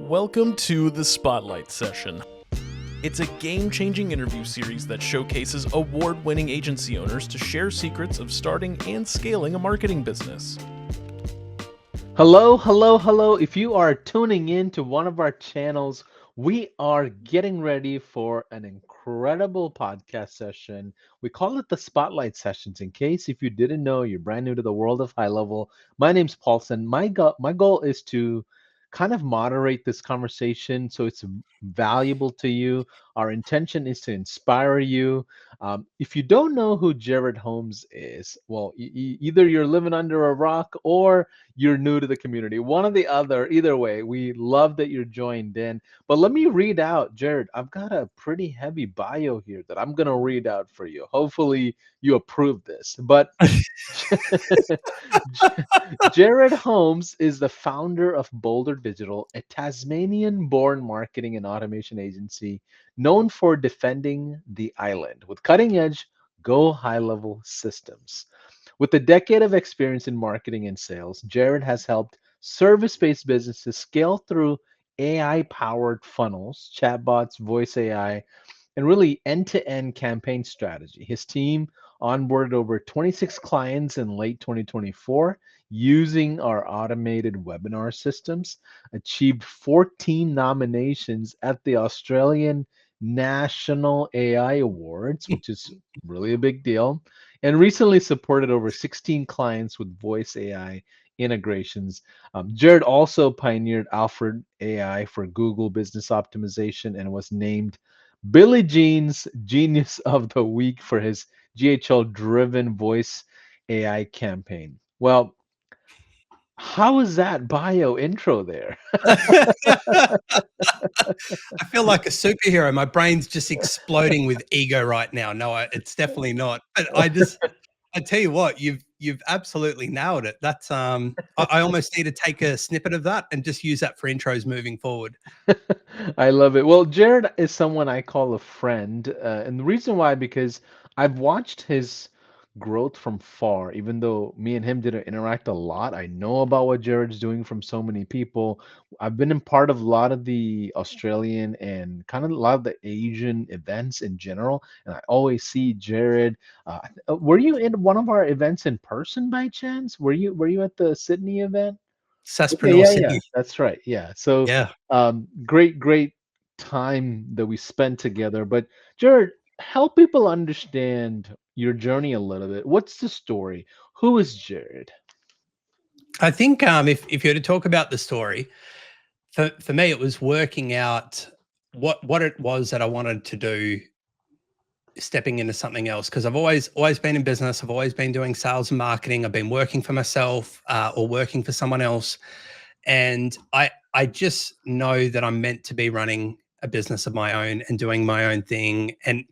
Welcome to the Spotlight Session. It's a game-changing interview series that showcases award-winning agency owners to share secrets of starting and scaling a marketing business. Hello. If you are tuning in to one of our channels, we are getting ready for an incredible podcast session. We call it the Spotlight Sessions. In case if you didn't know, you're brand new to the world of HighLevel. My name's Paulson. My goal is to kind of moderate this conversation so it's valuable to you. Our intention is to inspire you. If you don't know who Jarryd Holmes is, well, either you're living under a rock or you're new to the community. One or the other, either way, we love that you're joined in. But let me read out, Jarryd, I've got a pretty heavy bio here that I'm going to read out for you. Hopefully you approve this. But Jarryd Holmes is the founder of Boulder Digital, a Tasmanian-born marketing and automation agency known for defending the island with cutting-edge Go High-Level systems. With a decade of experience in marketing and sales, Jarryd has helped service-based businesses scale through AI-powered funnels, chatbots, voice AI, and really end-to-end campaign strategy. His team onboarded over 26 clients in late 2024 using our automated webinar systems, achieved 14 nominations at the Australian National AI Awards, which is really a big deal, and recently supported over 16 clients with voice AI integrations. Jarryd also pioneered Alfred AI for Google Business Optimization and was named Billie Jean's Genius of the Week for his GHL-driven voice AI campaign. Well, how is that bio intro there? I feel like a superhero. My brain's just exploding with ego right now. No, it's definitely not. But I tell you what, you've absolutely nailed it. That's I almost need to take a snippet of that and just use that for intros moving forward. I love it. Well, Jarryd is someone I call a friend, and the reason why, because I've watched his growth from far. Even though me and him didn't interact a lot, I know about what Jarryd's doing from so many people. I've been in part of a lot of the Australian and kind of a lot of the Asian events in general, and I always see Jarryd. Were you in one of our events in person by chance? Were you at the Sydney event? Okay, Saspreneur yeah, Sydney. that's right. Yeah. So, Yeah. great time that we spent together. But Jarryd, help people understand your journey a little bit. What's the story? Who is Jarryd? I think if you were to talk about the story, for me, it was working out what it was that I wanted to do, stepping into something else, because I've always been in business. I've always been doing sales and marketing. I've been working for myself or working for someone else, and I just know that I'm meant to be running a business of my own and doing my own thing. And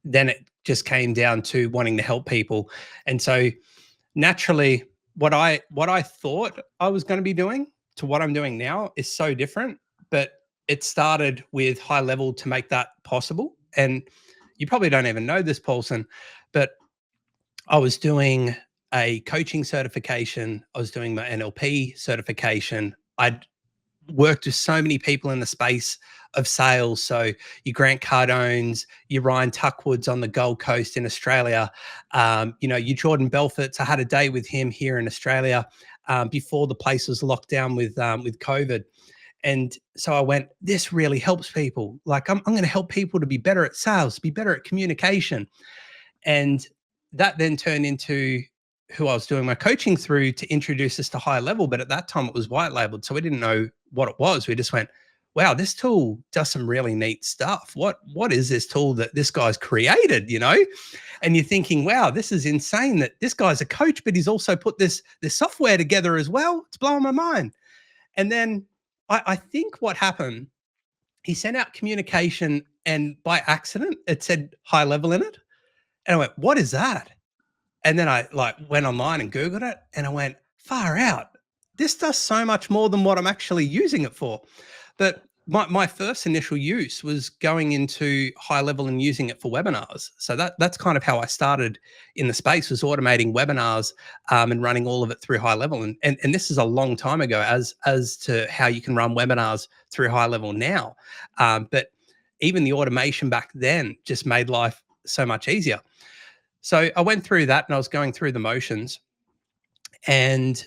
then it just came down to wanting to help people, and so naturally, what I thought I was going to be doing to what I'm doing now is so different. But it started with HighLevel to make that possible. And you probably don't even know this, Paulson, but I was doing a coaching certification. I was doing my NLP certification. I'd worked with so many people in the space of sales. So your Grant Cardones, your Ryan Tuckwoods on the Gold Coast in Australia, your Jordan Belforts. I had a day with him here in Australia before the place was locked down with COVID. And so I went, this really helps people. Like I'm going to help people to be better at sales, be better at communication. And that then turned into who I was doing my coaching through to introduce us to HighLevel. But at that time it was white labeled. So we didn't know what it was. We just went, wow, this tool does some really neat stuff. What is this tool that this guy's created, And you're thinking, wow, this is insane that this guy's a coach, but he's also put this software together as well. It's blowing my mind. And then I think what happened, he sent out communication and by accident it said HighLevel in it. And I went, what is that? And then I went online and Googled it and I went, far out. This does so much more than what I'm actually using it for. But my first initial use was going into HighLevel and using it for webinars. So that's kind of how I started in the space, was automating webinars and running all of it through HighLevel. And this is a long time ago as to how you can run webinars through HighLevel now. But even the automation back then just made life so much easier. So I went through that and I was going through the motions, and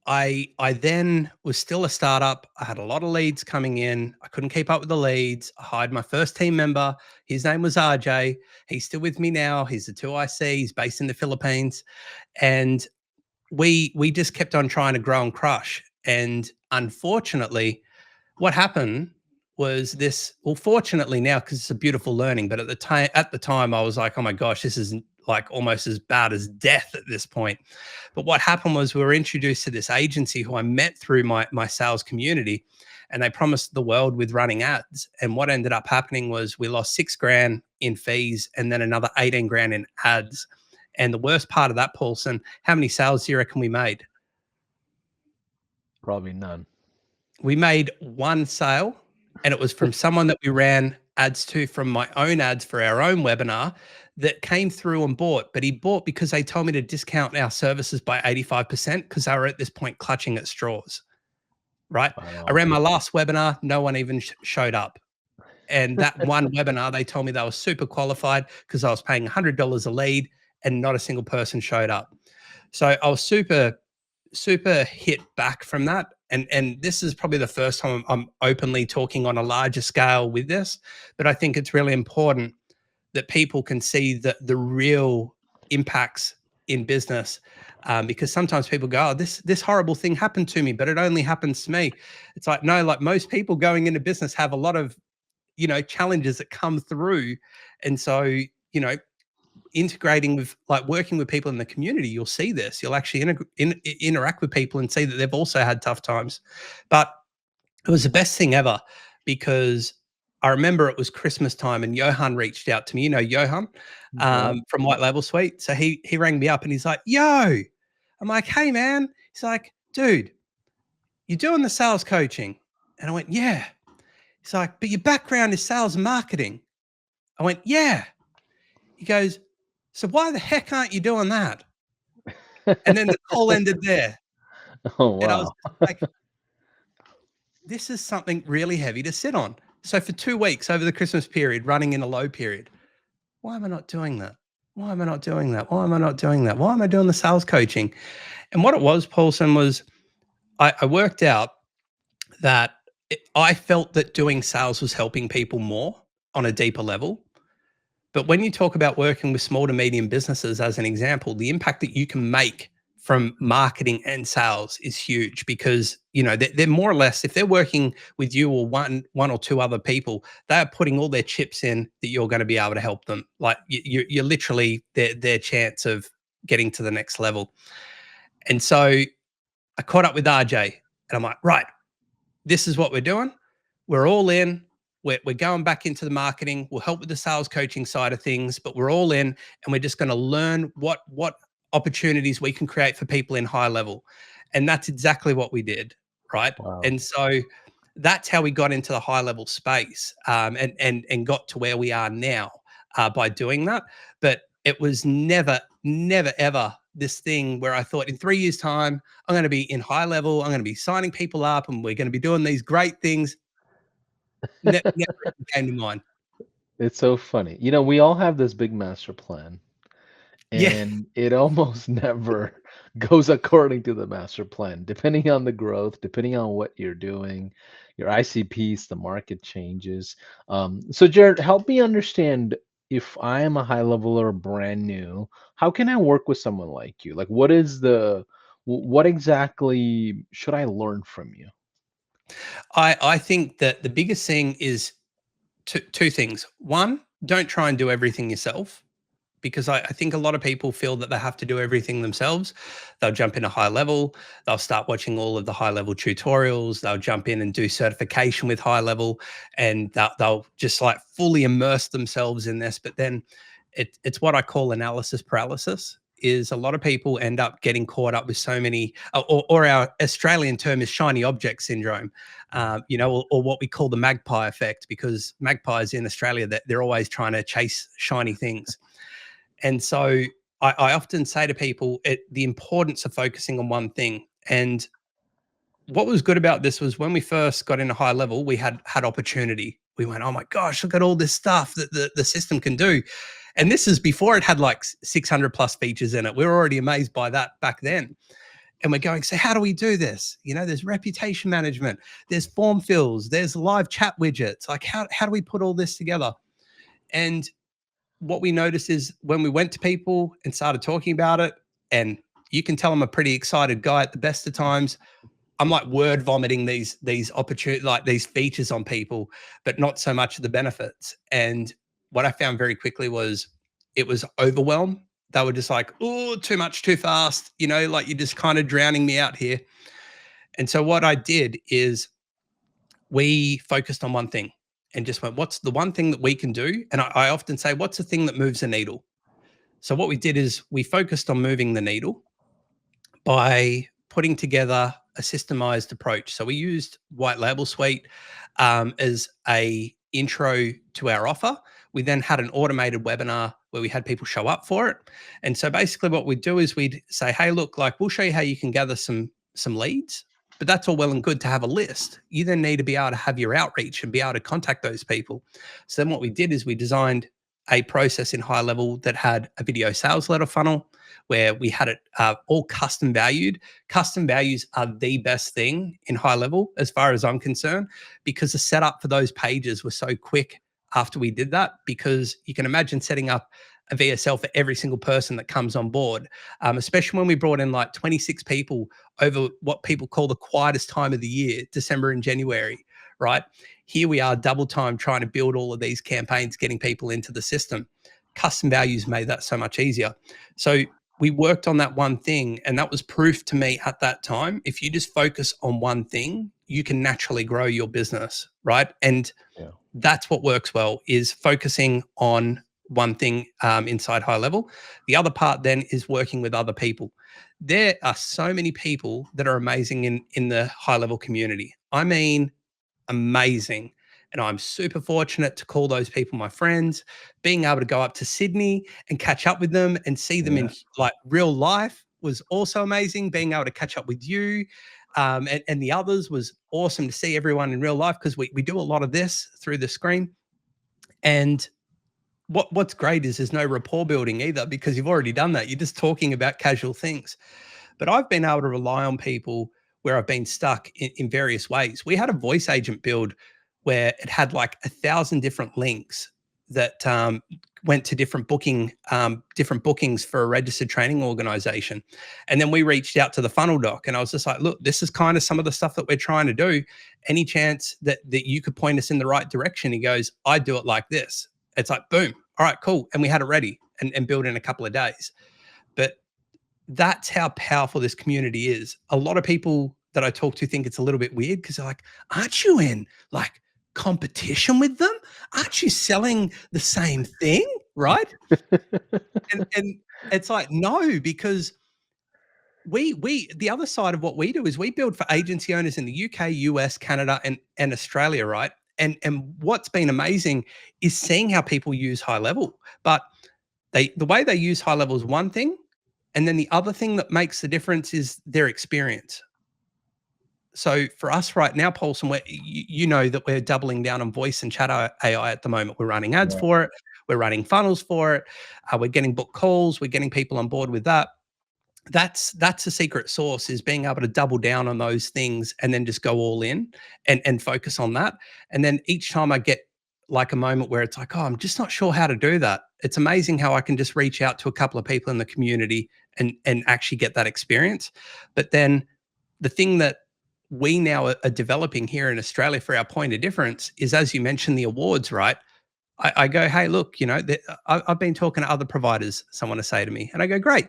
I then was still a startup. I had a lot of leads coming in. I couldn't keep up with the leads. I hired my first team member. His name was RJ. He's still with me now. He's the 2IC. He's based in the Philippines. And we just kept on trying to grow and crush. And unfortunately, what happened was this, well, fortunately now, because it's a beautiful learning, but at the time I was like, oh my gosh, this is like almost as bad as death at this point. But what happened was we were introduced to this agency who I met through my sales community, and they promised the world with running ads. And what ended up happening was we lost $6,000 in fees and then another 18 grand in ads. And the worst part of that, Paulson, how many sales do you reckon we made? Probably none. We made one sale, and it was from someone that we ran ads to from my own ads for our own webinar that came through and bought. But he bought because they told me to discount our services by 85% because they were at this point clutching at straws, right? Wow. I ran my last webinar. No one even showed up. And that one webinar, they told me they were super qualified because I was paying $100 a lead and not a single person showed up. So I was super hit back from that. And this is probably the first time I'm openly talking on a larger scale with this, but I think it's really important that people can see the real impacts in business, because sometimes people go, oh, this horrible thing happened to me, but it only happens to me. It's like, no, like most people going into business have a lot of, challenges that come through. And so, integrating with, like, working with people in the community, you'll see this. You'll actually interact with people and see that they've also had tough times. But it was the best thing ever, because I remember it was Christmas time and Johan reached out to me. You know Johan from HighLevel Suite. So he rang me up and he's like, yo. I'm like, hey, man. He's like, dude, you're doing the sales coaching? And I went, yeah. He's like, but your background is sales and marketing. I went, yeah. He goes, so why the heck aren't you doing that? And then the call ended there. Oh, wow. And I was like, this is something really heavy to sit on. So for 2 weeks over the Christmas period, running in a low period, why am I not doing that? Why am I not doing that? Why am I not doing that? Why am I doing the sales coaching? And what it was, Paulson, was I worked out that I felt that doing sales was helping people more on a deeper level. But when you talk about working with small to medium businesses, as an example, the impact that you can make from marketing and sales is huge, because they're more or less, if they're working with you or one or two other people, they're putting all their chips in that you're going to be able to help them. Like you're literally their chance of getting to the next level. And so I caught up with RJ and I'm like, right, this is what we're doing. We're all in. We're going back into the marketing. We'll help with the sales coaching side of things, but we're all in, and we're just going to learn what opportunities we can create for people in HighLevel. And that's exactly what we did, right? Wow. And so that's how we got into the HighLevel space, and got to where we are now by doing that. But it was never, ever this thing where I thought in 3 years' time, I'm going to be in HighLevel, I'm going to be signing people up, and we're going to be doing these great things. Never even came to mind. It's so funny. We all have this big master plan, and it almost never goes according to the master plan, depending on the growth, depending on what you're doing, your ICPs, the market changes. So Jarryd, help me understand, if I am a high leveler, brand new, how can I work with someone like you? Like, what exactly should I learn from you? I think that the biggest thing is two things. One, don't try and do everything yourself, because I think a lot of people feel that they have to do everything themselves. They'll jump into HighLevel. They'll start watching all of the HighLevel tutorials. They'll jump in and do certification with HighLevel, and they'll just like fully immerse themselves in this. But then it's what I call analysis paralysis. is a lot of people end up getting caught up with so many, or our Australian term is shiny object syndrome, or what we call the magpie effect, because magpies in Australia, that they're always trying to chase shiny things. And so I often say to people the importance of focusing on one thing. And what was good about this was when we first got into HighLevel, we had opportunity. We went, oh my gosh, look at all this stuff that the system can do. And this is before it had like 600 plus features in it. We were already amazed by that back then. And we're going, so how do we do this? There's reputation management, there's form fills, there's live chat widgets. Like how do we put all this together? And what we noticed is when we went to people and started talking about it, and you can tell I'm a pretty excited guy at the best of times, I'm like word vomiting these opportunities, like these features on people, but not so much the benefits. And what I found very quickly was it was overwhelm. They were just like, oh, too much, too fast, like you're just kind of drowning me out here. And so what I did is we focused on one thing and just went, what's the one thing that we can do? And I often say, what's the thing that moves the needle? So what we did is we focused on moving the needle by putting together a systemized approach. So we used HighLevel Suite as a intro to our offer. We then had an automated webinar where we had people show up for it. And so basically what we'd do is we'd say, hey, look, like we'll show you how you can gather some leads, but that's all well and good to have a list. You then need to be able to have your outreach and be able to contact those people. So then what we did is we designed a process in HighLevel that had a video sales letter funnel where we had it all custom valued. Custom values are the best thing in HighLevel as far as I'm concerned, because the setup for those pages was so quick after we did that, because you can imagine setting up a VSL for every single person that comes on board, especially when we brought in like 26 people over what people call the quietest time of the year, December and January, right? Here we are double time trying to build all of these campaigns, getting people into the system. Custom values made that so much easier. So we worked on that one thing, and that was proof to me at that time. If you just focus on one thing, you can naturally grow your business, right? And that's what works well, is focusing on one thing inside HighLevel. The other part then is working with other people. There are so many people that are amazing in the HighLevel community. I mean, amazing. And I'm super fortunate to call those people my friends. Being able to go up to Sydney and catch up with them and see them in like real life was also amazing. Being able to catch up with you and the others was awesome to see everyone in real life, because we do a lot of this through the screen. And what's great is there's no rapport building either, because you've already done that. You're just talking about casual things. But I've been able to rely on people where I've been stuck in various ways. We had a voice agent build where it had like 1,000 different links that went to different bookings for a registered training organization. And then we reached out to the funnel doc, and I was just like, look, this is kind of some of the stuff that we're trying to do. Any chance that you could point us in the right direction? He goes, I do it like this. It's like, boom. All right, cool. And we had it ready and built in a couple of days. But that's how powerful this community is. A lot of people that I talk to think it's a little bit weird, because they're like, aren't you in like competition with them? Aren't you selling the same thing? Right. and it's like, no, because the other side of what we do is we build for agency owners in the UK, US, Canada, and Australia. Right. And what's been amazing is seeing how people use HighLevel, but the way they use HighLevel is one thing. And then the other thing that makes the difference is their experience. So for us right now, Paulson, you know that we're doubling down on voice and chat AI at the moment. We're running ads for it. We're running funnels for it. We're getting book calls. We're getting people on board with that. That's a secret sauce, is being able to double down on those things and then just go all in and focus on that. And then each time I get like a moment where it's like, oh, I'm just not sure how to do that, it's amazing how I can just reach out to a couple of people in the community and actually get that experience. But then the thing that we now are developing here in Australia for our point of difference is, as you mentioned, the awards, right? I go, hey, look, I've been talking to other providers, someone to say to me, and I go, great.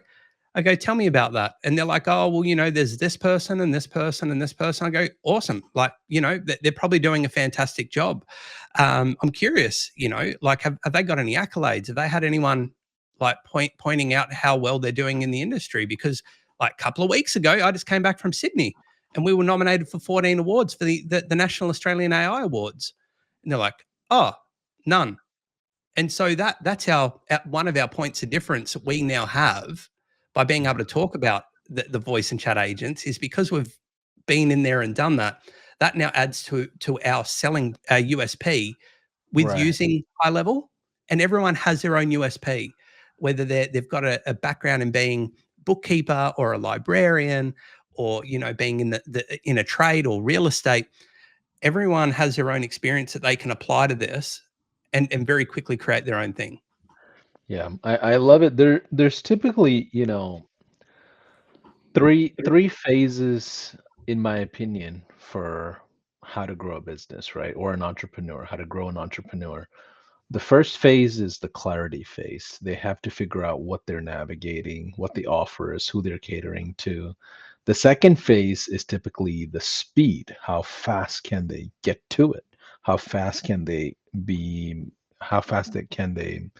I go, tell me about that. And they're like, oh, well, there's this person and this person and this person. I go, awesome. Like, they're probably doing a fantastic job. I'm curious, like, have they got any accolades? Have they had anyone like pointing out how well they're doing in the industry. Because like a couple of weeks ago, I just came back from Sydney and we were nominated for 14 awards for the National Australian AI Awards. And they're like, oh, none. And so that's one of our points of difference that we now have by being able to talk about the voice and chat agents, is because we've been in there and done that. That now adds to our selling USP with Right. using HighLevel, and everyone has their own USP, whether they've got a background in being bookkeeper or a librarian, or being in a trade or real estate. Everyone has their own experience that they can apply to this and very quickly create their own thing. Yeah, I love it. There's typically, three phases, in my opinion, for how to grow a business, right? Or an entrepreneur, how to grow an entrepreneur. The first phase is the clarity phase. They have to figure out what they're navigating, what the offer is, who they're catering to. The second phase is typically the speed. How fast can they get to it? How fast can they be, how fast can they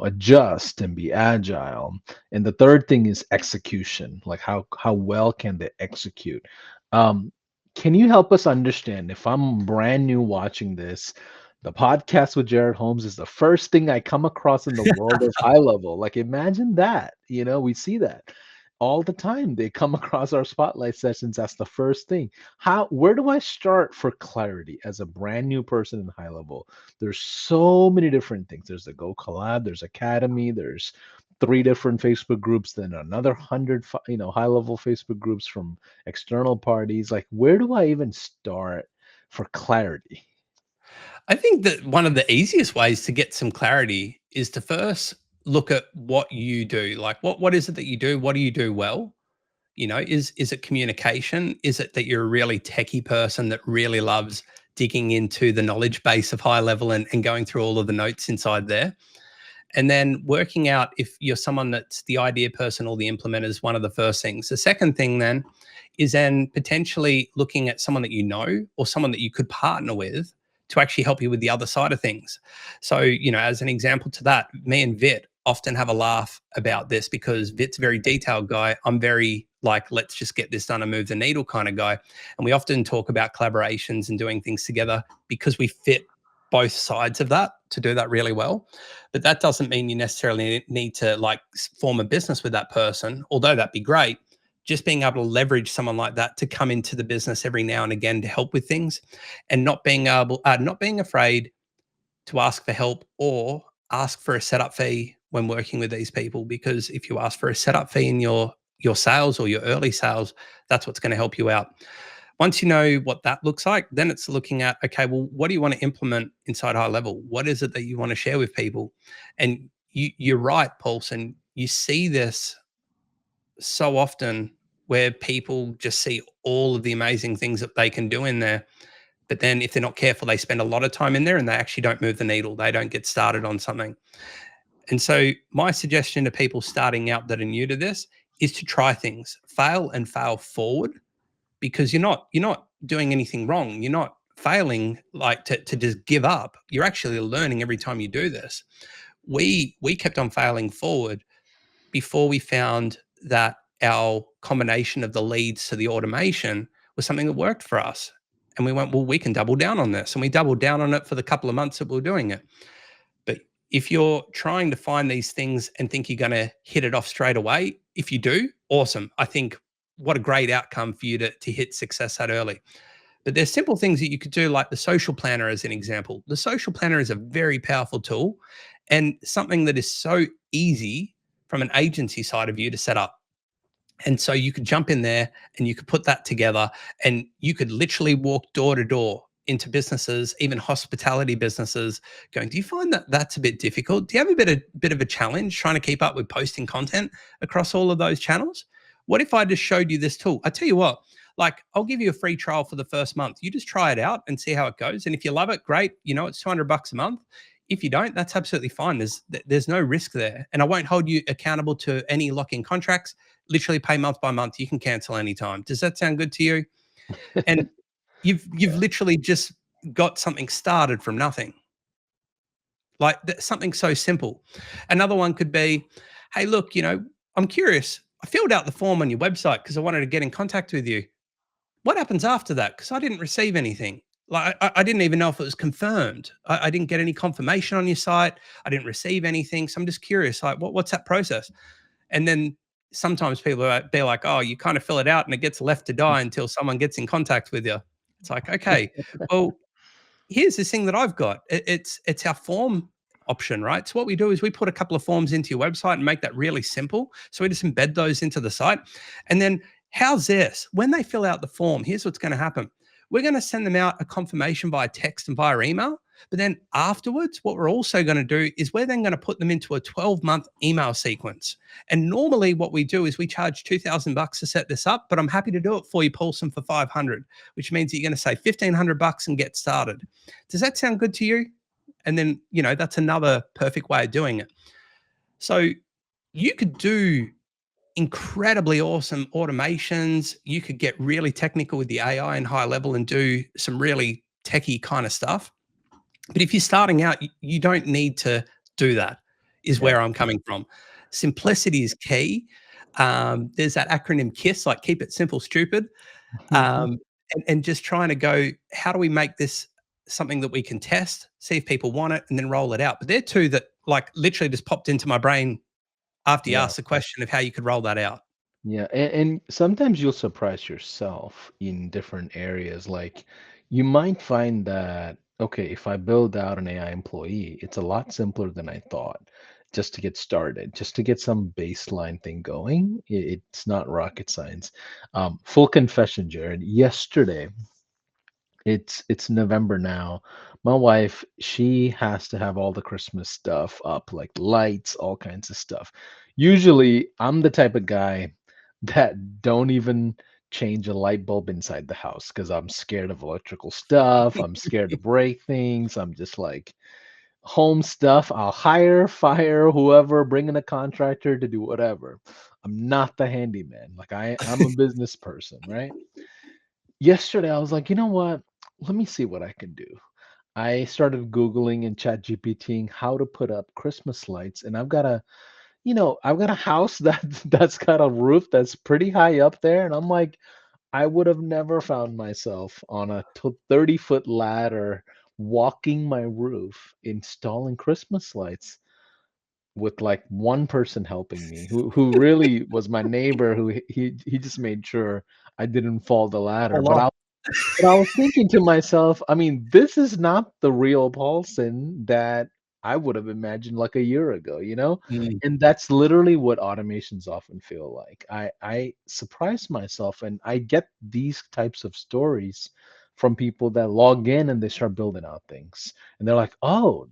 adjust and be agile. And the third thing is execution, like how well can they execute. um can you help us understand, if I'm brand new watching this, the podcast with Jarryd Holmes is the first thing I come across in the world of HighLevel. Like, imagine that. We see that all the time. They come across our spotlight sessions. That's the first thing. Where do I start for clarity as a brand new person in HighLevel? There's so many different things. There's the Go Collab, there's Academy, there's 3 different Facebook groups, then another 100 HighLevel Facebook groups from external parties. Like, where do I even start for clarity? I think that one of the easiest ways to get some clarity is to first look at what you do. Like, what is it that you do? What do you do well? Is it communication? Is it that you're a really techie person that really loves digging into the knowledge base of HighLevel and going through all of the notes inside there? And then working out if you're someone that's the idea person or the implementer is one of the first things. The second thing then is then potentially looking at someone that you know or someone that you could partner with to actually help you with the other side of things. So, as an example to that, me and Vit often have a laugh about this, because Vit's a very detailed guy. I'm very like, let's just get this done and move the needle kind of guy. And we often talk about collaborations and doing things together because we fit both sides of that to do that really well. But that doesn't mean you necessarily need to like form a business with that person, although that'd be great. Just being able to leverage someone like that to come into the business every now and again to help with things, and not being afraid to ask for help or ask for a setup fee when working with these people. Because if you ask for a setup fee in your sales or your early sales, that's what's going to help you out. Once you know what that looks like, then it's looking at, okay, well, what do you want to implement inside HighLevel? What is it that you want to share with people? And you're right, Paulson. You see this so often where people just see all of the amazing things that they can do in there. But then if they're not careful, they spend a lot of time in there and they actually don't move the needle. They don't get started on something. And so my suggestion to people starting out that are new to this is to try things, fail and fail forward, because you're not doing anything wrong. You're not failing like to just give up. You're actually learning every time you do this. We kept on failing forward before we found that our combination of the leads to the automation was something that worked for us. And we went, well, we can double down on this. And we doubled down on it for the couple of months that we were doing it. But if you're trying to find these things and think you're going to hit it off straight away, if you do, awesome. I think what a great outcome for you to hit success that early. But there's simple things that you could do, like the social planner as an example. The social planner is a very powerful tool and something that is so easy from an agency side of you to set up. And so you could jump in there and you could put that together, and you could literally walk door to door into businesses, even hospitality businesses, going, do you find that that's a bit difficult? Do you have a bit of a challenge trying to keep up with posting content across all of those channels? What if I just showed you this tool? I tell you what, like, I'll give you a free trial for the first month. You just try it out and see how it goes. And if you love it, great. It's $200 a month. If you don't, that's absolutely fine. There's no risk there. And I won't hold you accountable to any lock-in contracts. Literally pay month by month. You can cancel anytime. Does that sound good to you? And you've literally just got something started from nothing. Like something so simple. Another one could be, hey, look, I'm curious. I filled out the form on your website because I wanted to get in contact with you. What happens after that? Because I didn't receive anything. Like I didn't even know if it was confirmed. I didn't get any confirmation on your site. I didn't receive anything. So I'm just curious, like, what's that process? And then sometimes people be like, oh, you kind of fill it out and it gets left to die until someone gets in contact with you. It's like, okay, well, here's this thing that I've got. It's our form option, right? So what we do is we put a couple of forms into your website and make that really simple. So we just embed those into the site. And then how's this? When they fill out the form, here's what's going to happen. We're going to send them out a confirmation via text and via email. But then afterwards, what we're also going to do is we're then going to put them into a 12-month email sequence. And normally what we do is we charge $2,000 to set this up, but I'm happy to do it for you, Paulson, for $500, which means that you're going to say $1,500 and get started. Does that sound good to you? And then, that's another perfect way of doing it. So you could do incredibly awesome automations. You could get really technical with the AI and HighLevel and do some really techie kind of stuff. But if you're starting out, you don't need to do that, is where I'm coming from. Simplicity is key. There's that acronym KISS, like keep it simple, stupid. And just trying to go, how do we make this something that we can test, see if people want it, and then roll it out? But they're two that like literally just popped into my brain after you asked the question of how you could roll that out. Yeah, and sometimes you'll surprise yourself in different areas. Like you might find that, okay, if I build out an AI employee, it's a lot simpler than I thought just to get started, just to get some baseline thing going. It's not rocket science. Full confession, Jarryd, yesterday, it's November now. My wife, she has to have all the Christmas stuff up, like lights, all kinds of stuff. Usually, I'm the type of guy that don't even change a light bulb inside the house because I'm scared of electrical stuff. I'm scared to break things. I'm just like home stuff. I'll fire whoever, bring in a contractor to do whatever. I'm not the handyman. Like I'm a business person, right? Yesterday, I was like, you know what? Let me see what I can do. I started Googling and chat GPTing how to put up Christmas lights, and I've got a house that that's got a roof that's pretty high up there, and I'm like, I would have never found myself on a 30-foot ladder walking my roof installing Christmas lights with like one person helping me who really was my neighbor who he just made sure I didn't fall the ladder. But I was thinking to myself, I mean, this is not the real Paulson that I would have imagined like a year ago, you know? Mm. And that's literally what automations often feel like. I surprise myself and I get these types of stories from people that log in and they start building out things. And they're like, oh,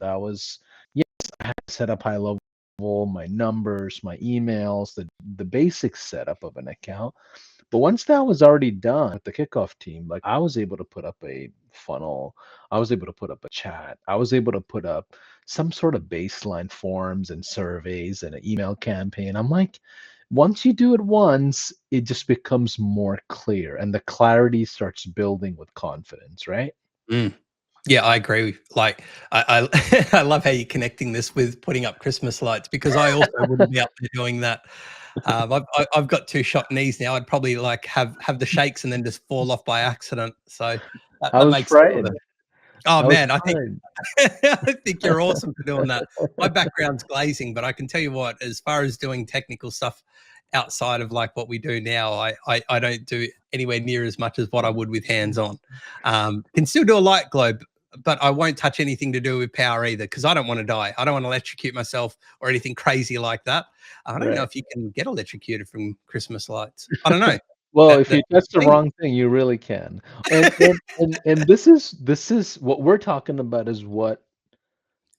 yes, I had to set up high level, my numbers, my emails, the basic setup of an account. But once that was already done with the kickoff team, like I was able to put up a funnel, I was able to put up a chat, I was able to put up some sort of baseline forms and surveys and an email campaign. I'm like, once you do it once, it just becomes more clear and the clarity starts building with confidence, right? Mm. Yeah, I agree. Like, I I love how you're connecting this with putting up Christmas lights because I also wouldn't be up there doing that. I've got 2 shot knees now. I'd probably like have the shakes and then just fall off by accident. So I that was makes sense. frightened. Oh I was man, I think frightened. I think you're awesome for doing that. My background's glazing, but I can tell you what, as far as doing technical stuff outside of like what we do now, I don't do anywhere near as much as what I would with hands on. Can still do a light globe, but I won't touch anything to do with power either because I don't want to die. I don't want to electrocute myself or anything crazy like that. I don't know Right. if you can get electrocuted from Christmas lights. I don't know. Well, That if that you touch the thing. wrong thing, you really can. And this is what we're talking about is what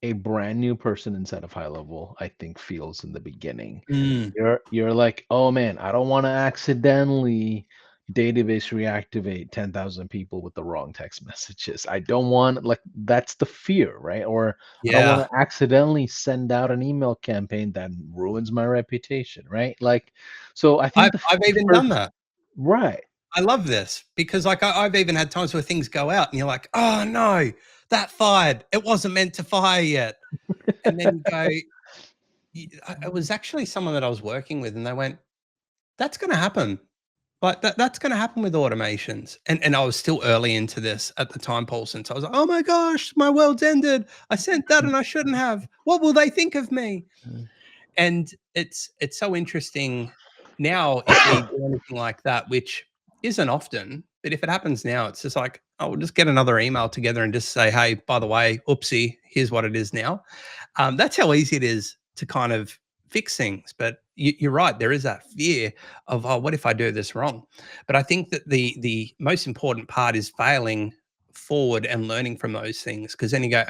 a brand new person inside of high level, I think, feels in the beginning. Mm, You're like, oh man, I don't want to accidentally database reactivate 10,000 people with the wrong text messages. I don't want like that's the fear, right? Or I don't want yeah, to accidentally send out an email campaign that ruins my reputation, right? Like, so I think I've the even done first that. right. I love this because like I've even had times where things go out and you're like, oh no, that fired. It wasn't meant to fire yet. And then you go, it was actually someone that I was working with, and they went, that's going to happen. Like that's going to happen with automations. And I was still early into this at the time, Paulson. So I was like, oh my gosh, my world's ended. I sent that and I shouldn't have. What will they think of me? And it's so interesting now if we do anything like that, which isn't often, but if it happens now, it's just like, oh, we'll just get another email together and just say, hey, by the way, oopsie, here's what it is now. That's how easy it is to kind of fix things. But you're right, there is that fear of, oh, what if I do this wrong? But I think that the most important part is failing forward and learning from those things, because then you go,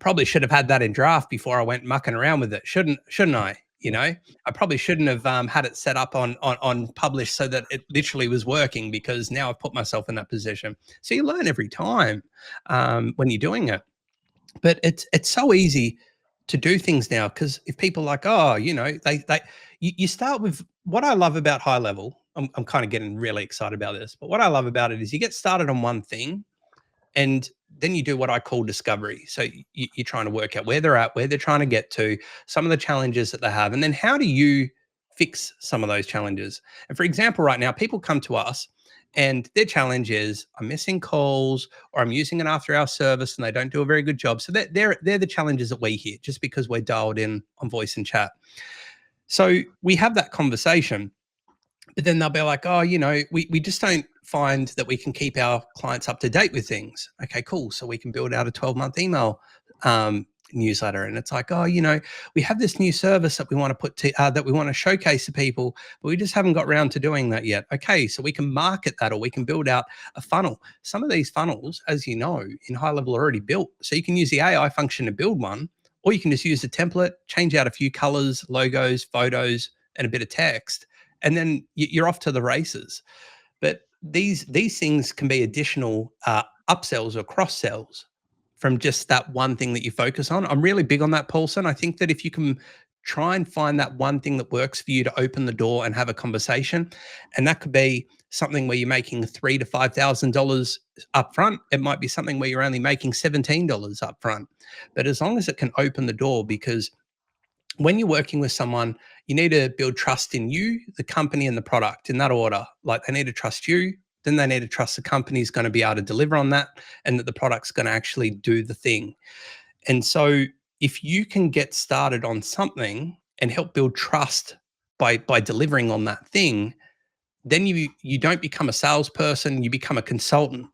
probably should have had that in draft before I went mucking around with it. Shouldn't I? You know, I probably shouldn't have had it set up on publish so that it literally was working, because now I've put myself in that position. So you learn every time when you're doing it. But it's so easy to do things now, because if people are like, oh, you know, you start with what I love about HighLevel. I'm kind of getting really excited about this, but what I love about it is you get started on one thing, and then you do what I call discovery. So you're trying to work out where they're at, where they're trying to get to, some of the challenges that they have, and then how do you fix some of those challenges? And for example, right now, people come to us and their challenge is, I'm missing calls, or I'm using an after-hour service and they don't do a very good job. So they're the challenges that we hear just because we're dialed in on voice and chat. So we have that conversation. But then they'll be like, oh, you know, we just don't find that we can keep our clients up to date with things. Okay, cool. So we can build out a 12-month email newsletter. And it's like, oh, you know, we have this new service that we want to put to, that we want to showcase to people, but we just haven't got around to doing that yet. Okay, so we can market that, or we can build out a funnel. Some of these funnels, as you know, in HighLevel are already built. So you can use the AI function to build one, or you can just use the template, change out a few colors, logos, photos, and a bit of text, and then you're off to the races. But these things can be additional upsells or cross sells from just that one thing that you focus on. I'm really big on that, Paulson. I think that if you can try and find that one thing that works for you to open the door and have a conversation, and that could be something where you're making $3,000 to $5,000 upfront. It might be something where you're only making $17 upfront. But as long as it can open the door, because when you're working with someone, you need to build trust in you, the company, and the product in that order. Like, they need to trust you, then they need to trust the company's going to be able to deliver on that, and that the product's going to actually do the thing. And so if you can get started on something and help build trust by delivering on that thing, then you don't become a salesperson, you become a consultant.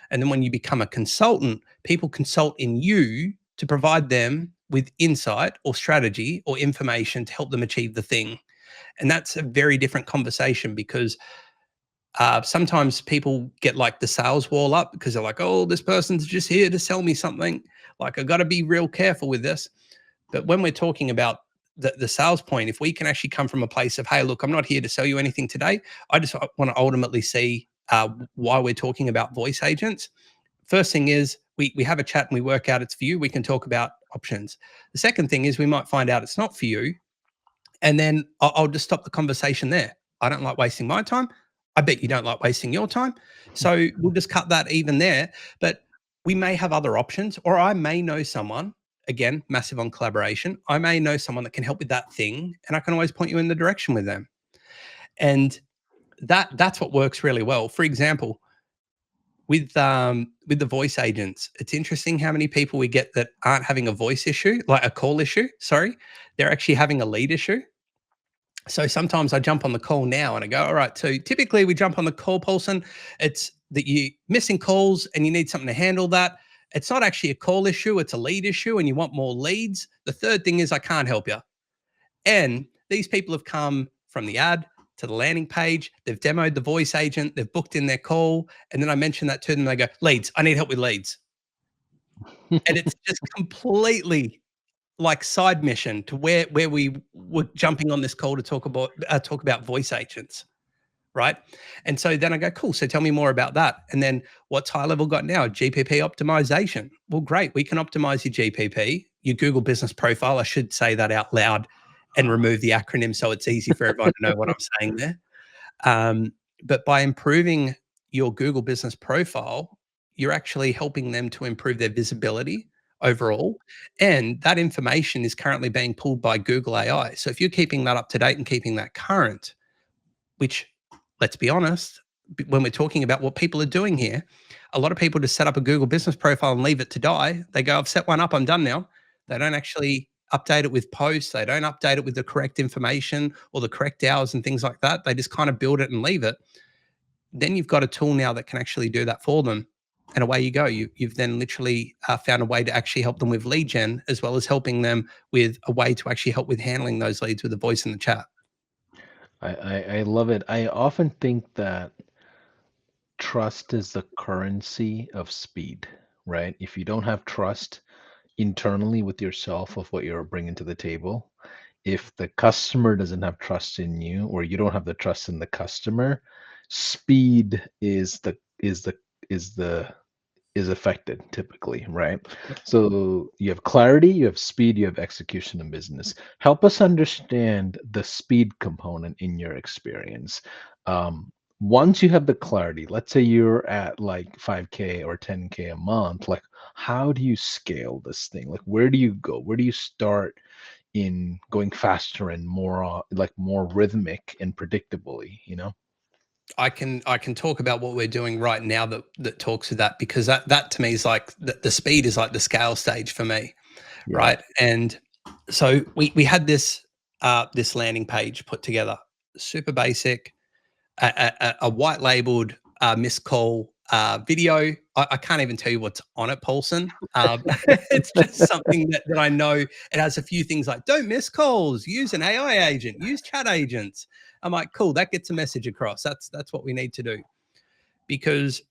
And then when you become a consultant, people consult in you to provide them with insight or strategy or information to help them achieve the thing. And that's a very different conversation, because sometimes people get like the sales wall up, because they're like, oh, this person's just here to sell me something. Like, I got to be real careful with this. But when we're talking about the sales point, if we can actually come from a place of, hey, look, I'm not here to sell you anything today. I just want to ultimately see why we're talking about voice agents. First thing is we have a chat and we work out it's for you. We can talk about options. The second thing is we might find out it's not for you. And then I'll just stop the conversation there. I don't like wasting my time. I bet you don't like wasting your time. So we'll just cut that even there. But we may have other options, or I may know someone, again, massive on collaboration. I may know someone that can help with that thing, and I can always point you in the direction with them. And that's what works really well. For example, with the voice agents, it's interesting how many people we get that aren't having a voice issue, like a call issue. Sorry, they're actually having a lead issue. So sometimes I jump on the call now and I go, all right, so typically we jump on the call, Paulson. It's that you're missing calls and you need something to handle that. It's not actually a call issue, it's a lead issue, and you want more leads. The third thing is I can't help you. And these people have come from the ad to the landing page. They've demoed the voice agent. They've booked in their call. And then I mention that to them. They go, leads. I need help with leads. And it's just completely like side mission to where we were jumping on this call to talk about voice agents, right? And so then I go, cool. So tell me more about that. And then what's HighLevel got now? GPP optimization. Well, great. We can optimize your GPP, your Google Business Profile. I should say that out loud and remove the acronym so it's easy for everyone to know what I'm saying there. But by improving your Google Business Profile, you're actually helping them to improve their visibility overall. And that information is currently being pulled by Google AI. So if you're keeping that up to date and keeping that current, which, let's be honest, when we're talking about what people are doing here, a lot of people just set up a Google business profile and leave it to die. They go, I've set one up, I'm done now. They don't actually update it with posts. They don't update it with the correct information or the correct hours and things like that. They just kind of build it and leave it. Then you've got a tool now that can actually do that for them. And away you go. You've then literally found a way to actually help them with lead gen, as well as helping them with a way to actually help with handling those leads with the voice in the chat. I love it. I often think that trust is the currency of speed, right? If you don't have trust internally with yourself of what you're bringing to the table, if the customer doesn't have trust in you or you don't have the trust in the customer, speed is affected typically, right? So you have clarity, you have speed, you have execution in business. Help us understand the speed component in your experience. Once you have the clarity, let's say you're at like 5K or 10K a month, like how do you scale this thing? Like where do you go? Where do you start in going faster and more like more rhythmic and predictably, you know? I can talk about what we're doing right now that talks to that, because that to me is like the speed is like the scale stage for me, Yeah. right? And so we had this this landing page put together, super basic, a white labeled missed call video. I can't even tell you what's on it, Paulson. It's just something that I know. It has a few things like don't miss calls, use an AI agent, use chat agents. I'm like, cool, that gets a message across. That's what we need to do, because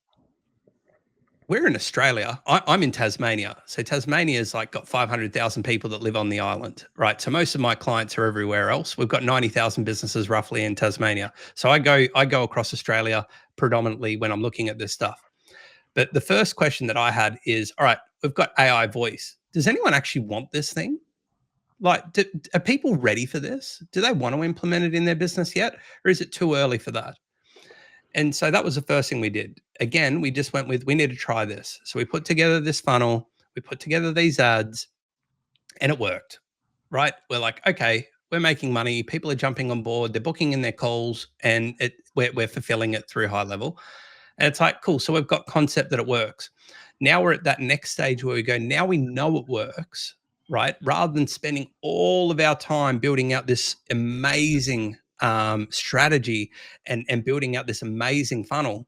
we're in Australia. I'm in Tasmania. So Tasmania's like got 500,000 people that live on the island, right? So most of my clients are everywhere else. We've got 90,000 businesses roughly in Tasmania. So I go across Australia predominantly when I'm looking at this stuff. But the first question that I had is, all right, we've got AI voice. Does anyone actually want this thing? Like, are people ready for this? Do they want to implement it in their business yet? Or is it too early for that? And so that was the first thing we did. Again, we just went with, we need to try this. So we put together this funnel, we put together these ads, and it worked, right? We're like, okay, we're making money. People are jumping on board. They're booking in their calls, and we're fulfilling it through HighLevel. And it's like, cool. So we've got concept that it works. Now we're at that next stage where we go, now we know it works, right? Rather than spending all of our time building out this amazing strategy and building out this amazing funnel,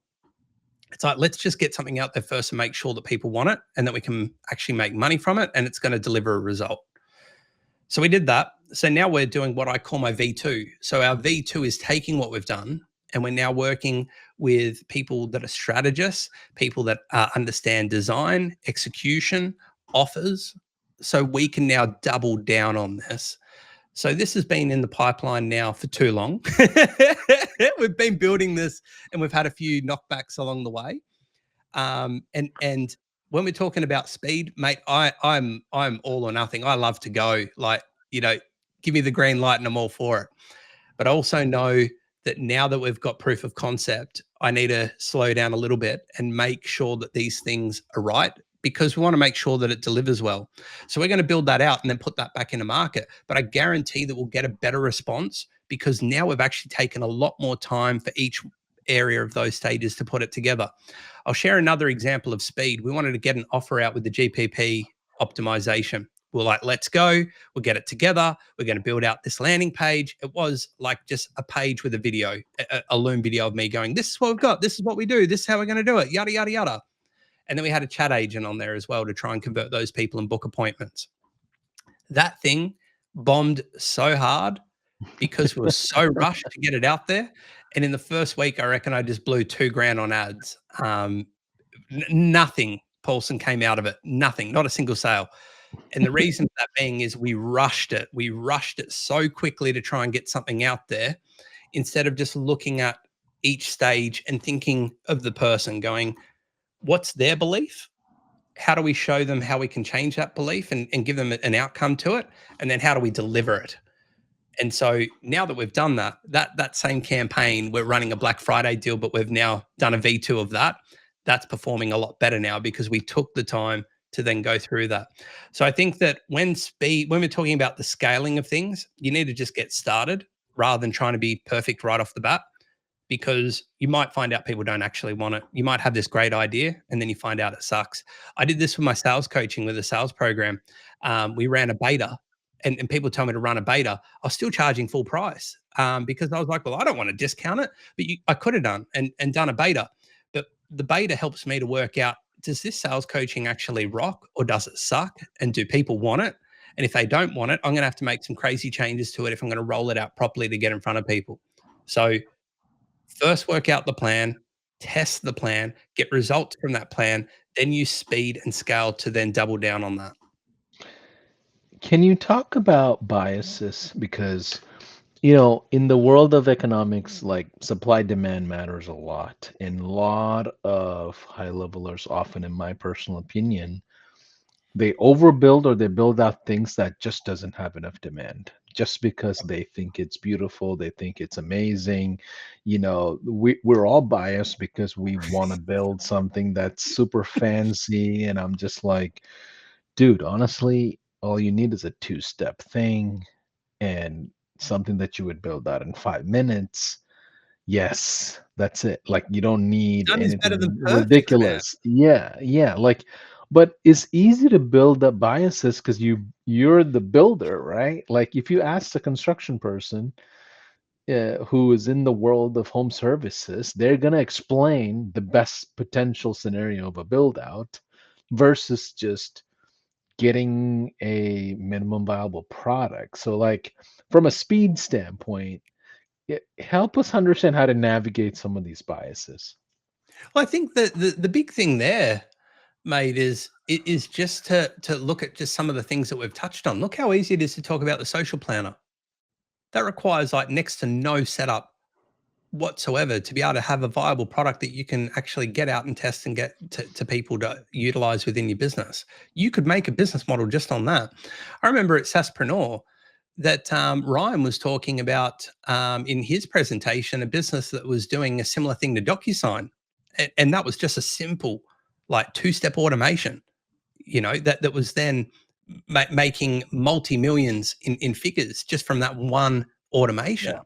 it's like, let's just get something out there first and make sure that people want it and that we can actually make money from it and it's going to deliver a result. So we did that. So now we're doing what I call my V2. So our V2 is taking what we've done and we're now working with people that are strategists, people that understand design, execution, offers. So we can now double down on this. So this has been in the pipeline now for too long. We've been building this and we've had a few knockbacks along the way. And when we're talking about speed, mate, I'm all or nothing. I love to go, like, you know, give me the green light and I'm all for it. But I also know that now that we've got proof of concept, I need to slow down a little bit and make sure that these things are right, because we want to make sure that it delivers well. So we're going to build that out and then put that back in the market. But I guarantee that we'll get a better response because now we've actually taken a lot more time for each area of those stages to put it together. I'll share another example of speed. We wanted to get an offer out with the GPP optimization. We're like, let's go. We'll get it together. We're going to build out this landing page. It was like just a page with a video, a Loom video of me going, this is what we've got. This is what we do. This is how we're going to do it. Yada, yada, yada. And then we had a chat agent on there as well to try and convert those people and book appointments. That thing bombed so hard because we were so rushed to get it out there. And in the first week, I reckon I just blew $2,000 on ads. Nothing, Paulson, came out of it. Nothing, not a single sale. And the reason for that being is we rushed it. We rushed it so quickly to try and get something out there instead of just looking at each stage and thinking of the person going, what's their belief? How do we show them how we can change that belief and give them an outcome to it? And then how do we deliver it? And so now that we've done that same campaign, we're running a Black Friday deal, but we've now done a V2 of that. That's performing a lot better now because we took the time to then go through that. So I think that when we're talking about the scaling of things, you need to just get started rather than trying to be perfect right off the bat, because you might find out people don't actually want it. You might have this great idea and then you find out it sucks. I did this with my sales coaching with a sales program. We ran a beta, and people told me to run a beta. I was still charging full price because I was like, well, I don't want to discount it, but I could have done and done a beta. But the beta helps me to work out, does this sales coaching actually rock or does it suck? And do people want it? And if they don't want it, I'm going to have to make some crazy changes to it if I'm going to roll it out properly to get in front of people. So first work out the plan, test the plan, get results from that plan, then use speed and scale to then double down on that. Can you talk about biases? Because, you know, in the world of economics, like supply demand matters a lot. And a lot of high levelers, often in my personal opinion, they overbuild or they build out things that just doesn't have enough demand just because they think it's beautiful, they think it's amazing. You know, we're all biased because we want to build something that's super fancy. And I'm just like, dude, honestly, all you need is a two-step thing and something that you would build out in 5 minutes. Yes, that's it. Like you don't need Done is better than anything perfect, man. ridiculous. Yeah, yeah. Like, but it's easy to build up biases because you're the builder, right? Like if you ask the construction person who is in the world of home services, they're gonna explain the best potential scenario of a build out versus just getting a minimum viable product. So like from a speed standpoint, help us understand how to navigate some of these biases. Well, I think that the big thing there, mate, is just to look at just some of the things that we've touched on. Look how easy it is to talk about the social planner. That requires like next to no setup whatsoever to be able to have a viable product that you can actually get out and test and get to people to utilize within your business. You could make a business model just on that. I remember at Saspreneur that Ryan was talking about in his presentation, a business that was doing a similar thing to DocuSign. And that was just a simple, like two-step automation, you know, that was then making multi-millions in figures just from that one automation. Yeah,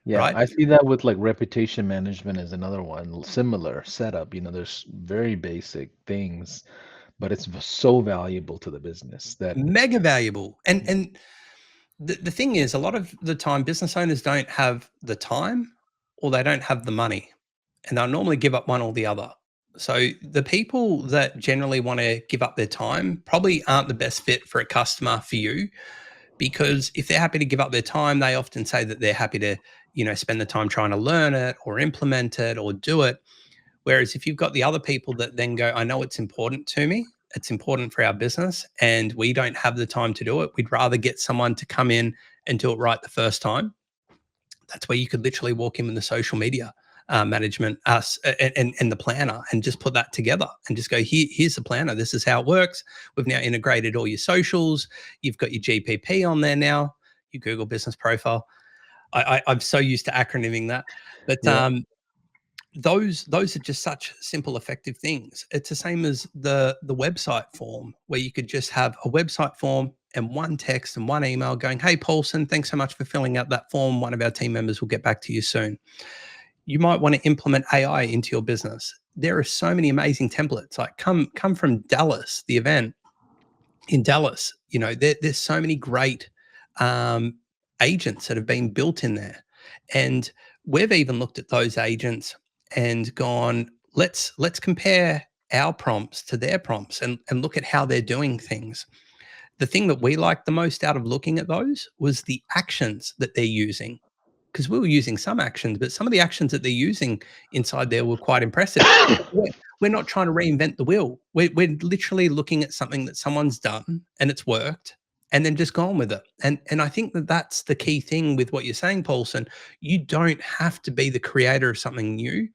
Right. I see that with like reputation management is another one, similar setup. You know, there's very basic things, but it's so valuable to the business that Mega valuable. And the thing is, a lot of the time business owners don't have the time or they don't have the money, and they'll normally give up one or the other. So the people that generally want to give up their time probably aren't the best fit for a customer for you, because if they're happy to give up their time, they often say that they're happy to, you know, spend the time trying to learn it or implement it or do it. Whereas if you've got the other people that then go, I know it's important to me, it's important for our business, and we don't have the time to do it. We'd rather get someone to come in and do it right the first time. That's where you could literally walk in with the social media management, us and the planner, and just put that together and just go, here's the planner. This is how it works. We've now integrated all your socials. You've got your GPP on there now, your Google Business Profile. I'm so used to acronyming that, but yeah, those are just such simple, effective things. It's the same as the website form, where you could just have a website form and one text and one email going, hey, Paulson, thanks so much for filling out that form. One of our team members will get back to you soon. You might want to implement AI into your business. There are so many amazing templates. Like come from Dallas, the event in Dallas. You know, there's so many great agents that have been built in there, and we've even looked at those agents and gone, let's compare our prompts to their prompts and look at how they're doing things. The thing that we liked the most out of looking at those was the actions that they're using, because we were using some actions, but some of the actions that they're using inside there were quite impressive. We're not trying to reinvent the wheel. We're literally looking at something that someone's done and it's worked, and then just gone with it. And I think that that's the key thing with what you're saying, Paulson. You don't have to be the creator of something new.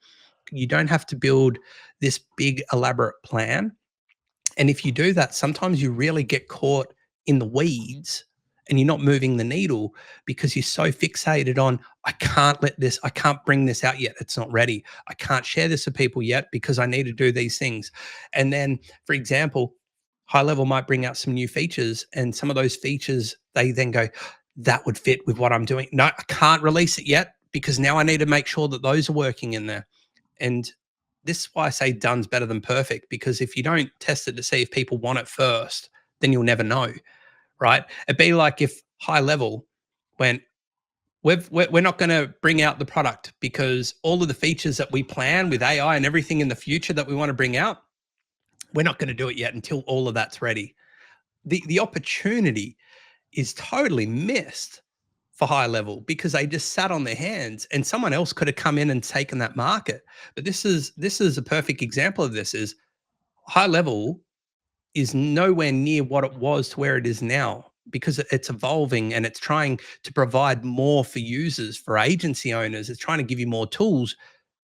You don't have to build this big elaborate plan. And if you do that, sometimes you really get caught in the weeds and you're not moving the needle because you're so fixated on, I can't bring this out yet. It's not ready. I can't share this with people yet because I need to do these things. And then, for example, HighLevel might bring out some new features, and some of those features, they then go, that would fit with what I'm doing. No, I can't release it yet because now I need to make sure that those are working in there. And this is why I say done's better than perfect, because if you don't test it to see if people want it first, then you'll never know, right? It'd be like if HighLevel went, we're not going to bring out the product because all of the features that we plan with AI and everything in the future that we want to bring out, we're not going to do it yet until all of that's ready. The opportunity is totally missed for HighLevel because they just sat on their hands, and someone else could have come in and taken that market. But this is a perfect example of this. Is HighLevel is nowhere near what it was to where it is now, because it's evolving and it's trying to provide more for users, for agency owners. It's trying to give you more tools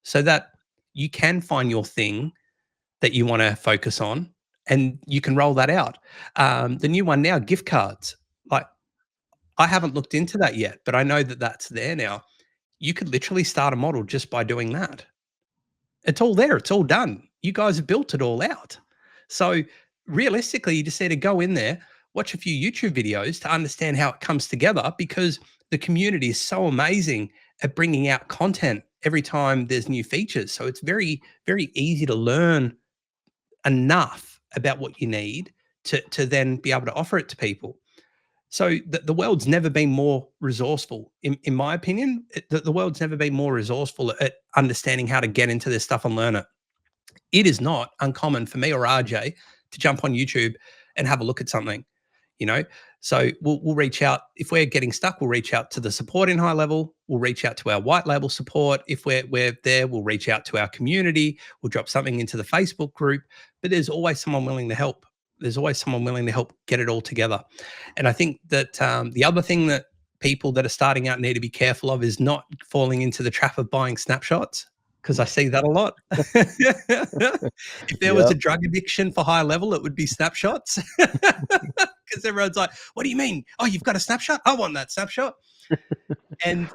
so that you can find your thing that you want to focus on, and you can roll that out. The new one now, gift cards. Like, I haven't looked into that yet, but I know that that's there now. You could literally start a model just by doing that. It's all there. It's all done. You guys have built it all out. So realistically, you just need to go in there, watch a few YouTube videos to understand how it comes together, because the community is so amazing at bringing out content every time there's new features. So it's very, very easy to learn enough about what you need to then be able to offer it to people. So the world's never been more resourceful, in my opinion. The world's never been more resourceful at understanding how to get into this stuff and learn it. It is not uncommon for me or RJ to jump on YouTube and have a look at something, you know. So we'll reach out if we're getting stuck. We'll reach out to the support in HighLevel. We'll reach out to our white label support. If we're there, we'll reach out to our community. We'll drop something into the Facebook group. But there's always someone willing to help. There's always someone willing to help get it all together. And I think that the other thing that people that are starting out need to be careful of is not falling into the trap of buying snapshots, because I see that a lot. If there was a Yep. drug addiction for HighLevel, it would be snapshots. Because everyone's like, what do you mean? Oh, you've got a snapshot? I want that snapshot. And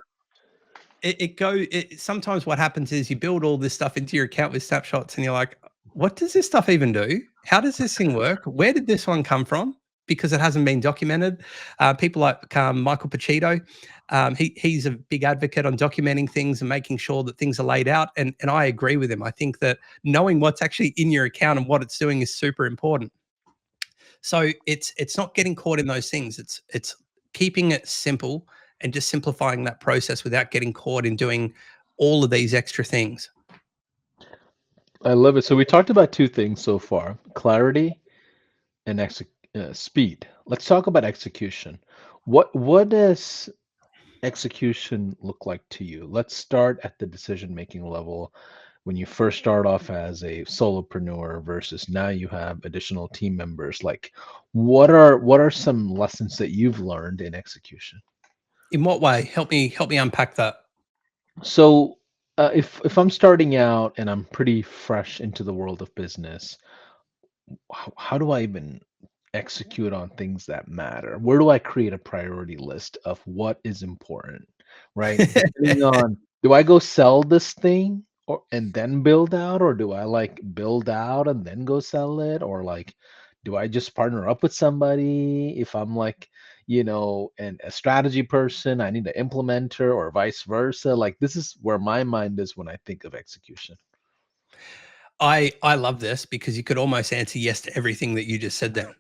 sometimes what happens is you build all this stuff into your account with snapshots, and you're like, what does this stuff even do? How does this thing work? Where did this one come from? Because it hasn't been documented. People like Michael Pacito, he's a big advocate on documenting things and making sure that things are laid out. And I agree with him. I think that knowing what's actually in your account and what it's doing is super important. So it's not getting caught in those things. It's keeping it simple and just simplifying that process without getting caught in doing all of these extra things. I love it. So we talked about two things so far: clarity and speed. Let's talk about execution. What does execution look like to you? Let's start at the decision-making level. When you first start off as a solopreneur versus now you have additional team members, like what are some lessons that you've learned in execution? In what way? Help me unpack that. So if I'm starting out and I'm pretty fresh into the world of business, how do I even execute on things that matter? Where do I create a priority list of what is important, right? Depending on, do I go sell this thing or and then build out, or do I like build out and then go sell it, or like do I just partner up with somebody if I'm like, and a strategy person, I need an implementer, or vice versa? Like this is where my mind is when I think of execution. I love this because you could almost answer yes to everything that you just said there.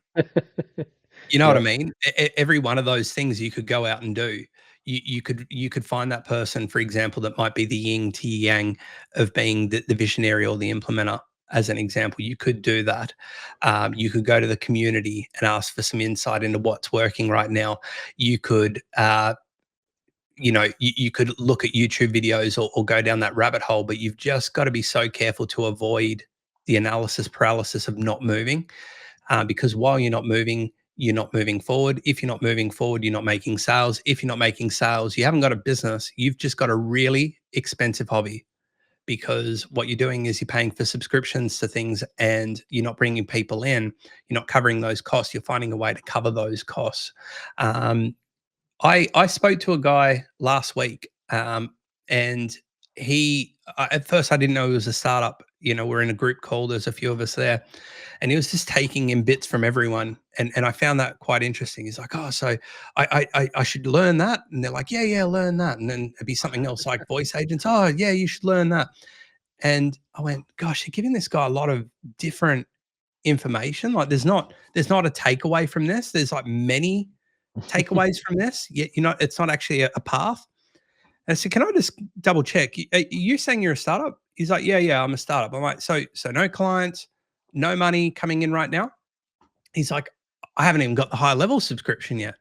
You know what I Yep. mean? Every one of those things you could go out and do. You could find that person, for example, that might be the yin to yang of being the visionary or the implementer. As an example, you could do that. You could go to the community and ask for some insight into what's working right now. You could, you could look at YouTube videos or go down that rabbit hole, but you've just got to be so careful to avoid the analysis paralysis of not moving, because while you're not moving forward. If you're not moving forward, you're not making sales. If you're not making sales, you haven't got a business. You've just got a really expensive hobby, because what you're doing is you're paying for subscriptions to things and you're not bringing people in. You're not covering those costs. You're finding a way to cover those costs. I spoke to a guy last week, and at first I didn't know he was a startup. we're in a group call. There's a few of us there, and he was just taking in bits from everyone, and I found that quite interesting. He's like, "Oh, so I should learn that," and they're like, "Yeah, learn that," and then it'd be something else like voice agents. "Oh, yeah, you should learn that." And I went, "Gosh, you're giving this guy a lot of different information. Like, there's not a takeaway from this. There's like many takeaways from this. Yet, it's not actually a path." And I said, "Can I just double check? Are you saying you're a startup?" He's like, "Yeah, I'm a startup." I'm like, so no clients, no money coming in right now?" He's like, "I haven't even got the HighLevel subscription yet."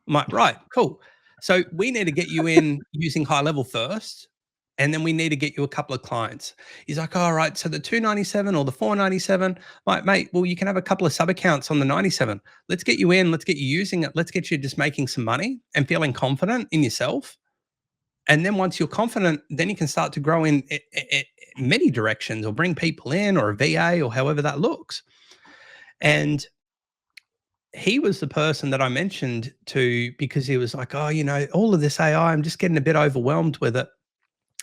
I'm like, "Right, cool. So we need to get you in using HighLevel first, and then we need to get you a couple of clients." He's like, "All right, so the 297 or the 497?" Like, "Mate, well, you can have a couple of sub accounts on the 97. Let's get you in. Let's get you using it. Let's get you just making some money and feeling confident in yourself. And then once you're confident, then you can start to grow in many directions or bring people in or a VA or however that looks." And he was the person that I mentioned to because he was like, "Oh, all of this AI, I'm just getting a bit overwhelmed with it."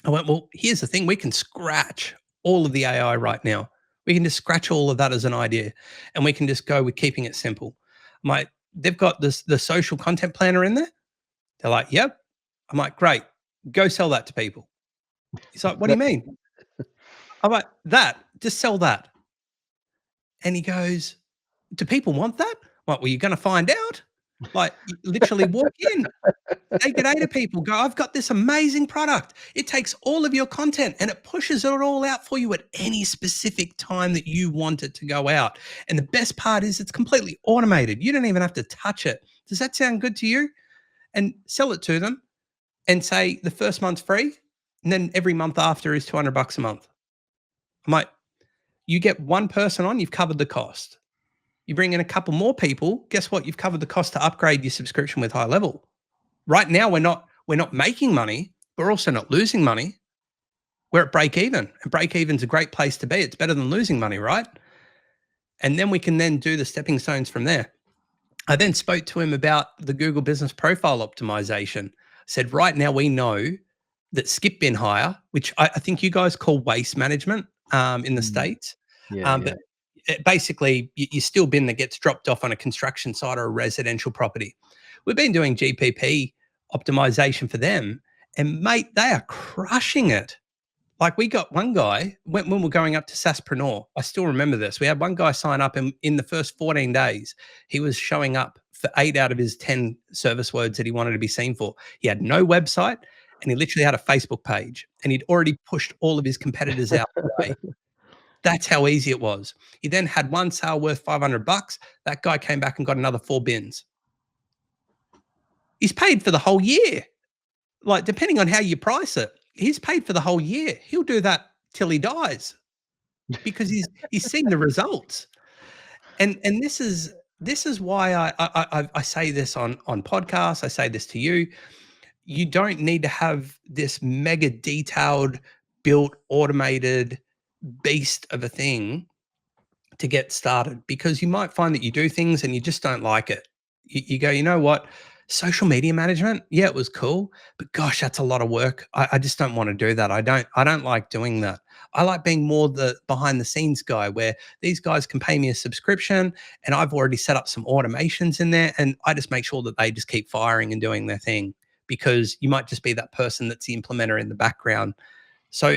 I went, "Well, here's the thing. We can scratch all of the AI right now. We can just scratch all of that as an idea, and we can just go with keeping it simple." They've got the social content planner in there. They're like, "Yep." I'm like, "Great. Go sell that to people." He's like, "What do you mean?" I'm like, "That. Just sell that." And he goes, "Do people want that?" I'm like, "Well, you're going to find out." Like, you literally walk in, say good day to people, go, "I've got this amazing product. It takes all of your content and it pushes it all out for you at any specific time that you want it to go out. And the best part is it's completely automated. You don't even have to touch it. Does that sound good to you?" And sell it to them and say the first month's free. And then every month after is $200 a month. I'm like, you get one person on, you've covered the cost. You bring in a couple more people, guess what? You've covered the cost to upgrade your subscription with HighLevel. Right now, we're not making money, but we're also not losing money. We're at break even, and break even's a great place to be. It's better than losing money, right? And then we can then do the stepping stones from there. I then spoke to him about the Google Business Profile Optimization. Said, right now we know that skip bin hire, which I think you guys call waste management in the States, Yeah. but basically you still bin that gets dropped off on a construction site or a residential property. We've been doing GPP optimization for them, and mate, they are crushing it. Like, we got one guy when we're going up to Saspreneur. I still remember this. We had one guy sign up, and in the first 14 days, he was showing up for 8 out of his 10 service words that he wanted to be seen for. He had no website, and he literally had a Facebook page, and he'd already pushed all of his competitors out the way. That's how easy it was. He then had one sale worth $500. That guy came back and got another 4 bins. He's paid for the whole year. Like, depending on how you price it, he's paid for the whole year. He'll do that till he dies because he's seen the results. And this is why I say this on podcasts. I say this to you. You don't need to have this mega detailed, built, automated beast of a thing to get started, because you might find that you do things and you just don't like it. You go, "You know what? Social media management, yeah, it was cool, but gosh, that's a lot of work. I just don't want to do that. I don't like doing that. I like being more the behind the scenes guy, where these guys can pay me a subscription and I've already set up some automations in there, and I just make sure that they just keep firing and doing their thing," because you might just be that person that's the implementer in the background. So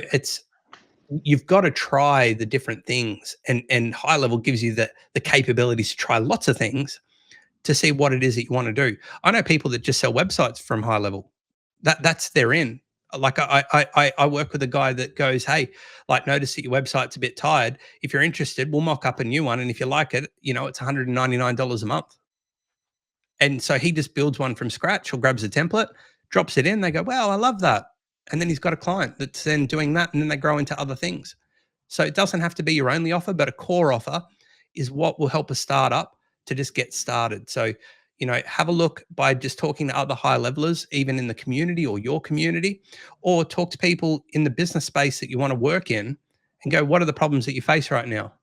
you've got to try the different things, and HighLevel gives you the capabilities to try lots of things to see what it is that you want to do. I know people that just sell websites from HighLevel. That's their in. Like, I work with a guy that goes, "Hey, like, notice that your website's a bit tired. If you're interested, we'll mock up a new one, and if you like it, it's $199 a month." And so he just builds one from scratch, or grabs a template, drops it in. They go, "Wow, I love that." And then he's got a client that's then doing that, and then they grow into other things. So it doesn't have to be your only offer, but a core offer is what will help a startup to just get started. So, have a look by just talking to other high levelers, even in the community or your community, or talk to people in the business space that you want to work in and go, "What are the problems that you face right now?"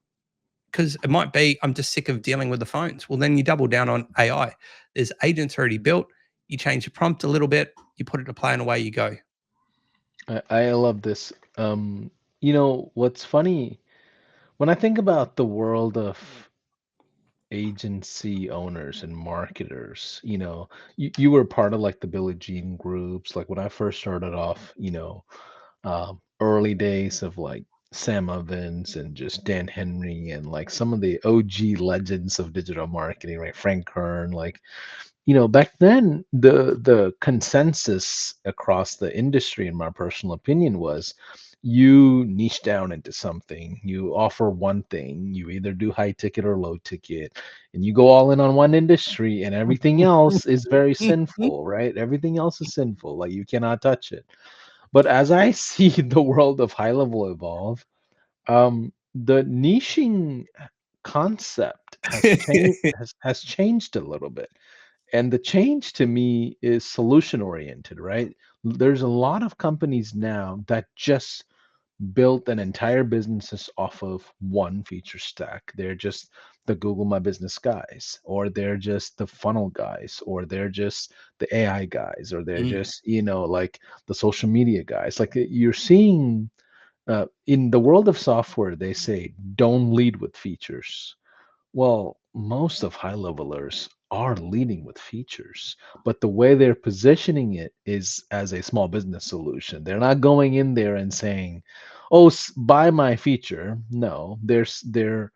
Because it might be, "I'm just sick of dealing with the phones." Well, then you double down on AI. There's agents already built. You change the prompt a little bit, you put it to play, and away you go. I love this. What's funny when I think about the world of agency owners and marketers, you were part of like the Billie Jean groups. Like when I first started off, early days of like Sam Evans and just Dan Henry and like some of the OG legends of digital marketing, right? Frank Kern, like, back then the consensus across the industry, in my personal opinion, was you niche down into something, you offer one thing, you either do high ticket or low ticket, and you go all in on one industry, and everything else is very sinful, right? Everything else is sinful, like you cannot touch it. But as I see the world of high level evolve, the niching concept has changed has changed a little bit. And the change to me is solution oriented, right? There's a lot of companies now that just built an entire businesses off of one feature stack. They're just the Google My Business guys, or they're just the funnel guys, or they're just the AI guys, or they're Mm. just, like the social media guys. Like you're seeing in the world of software, they say don't lead with features. Well, most of high levelers are leading with features, but the way they're positioning it is as a small business solution. They're not going in there and saying, "Oh, buy my feature." No, they're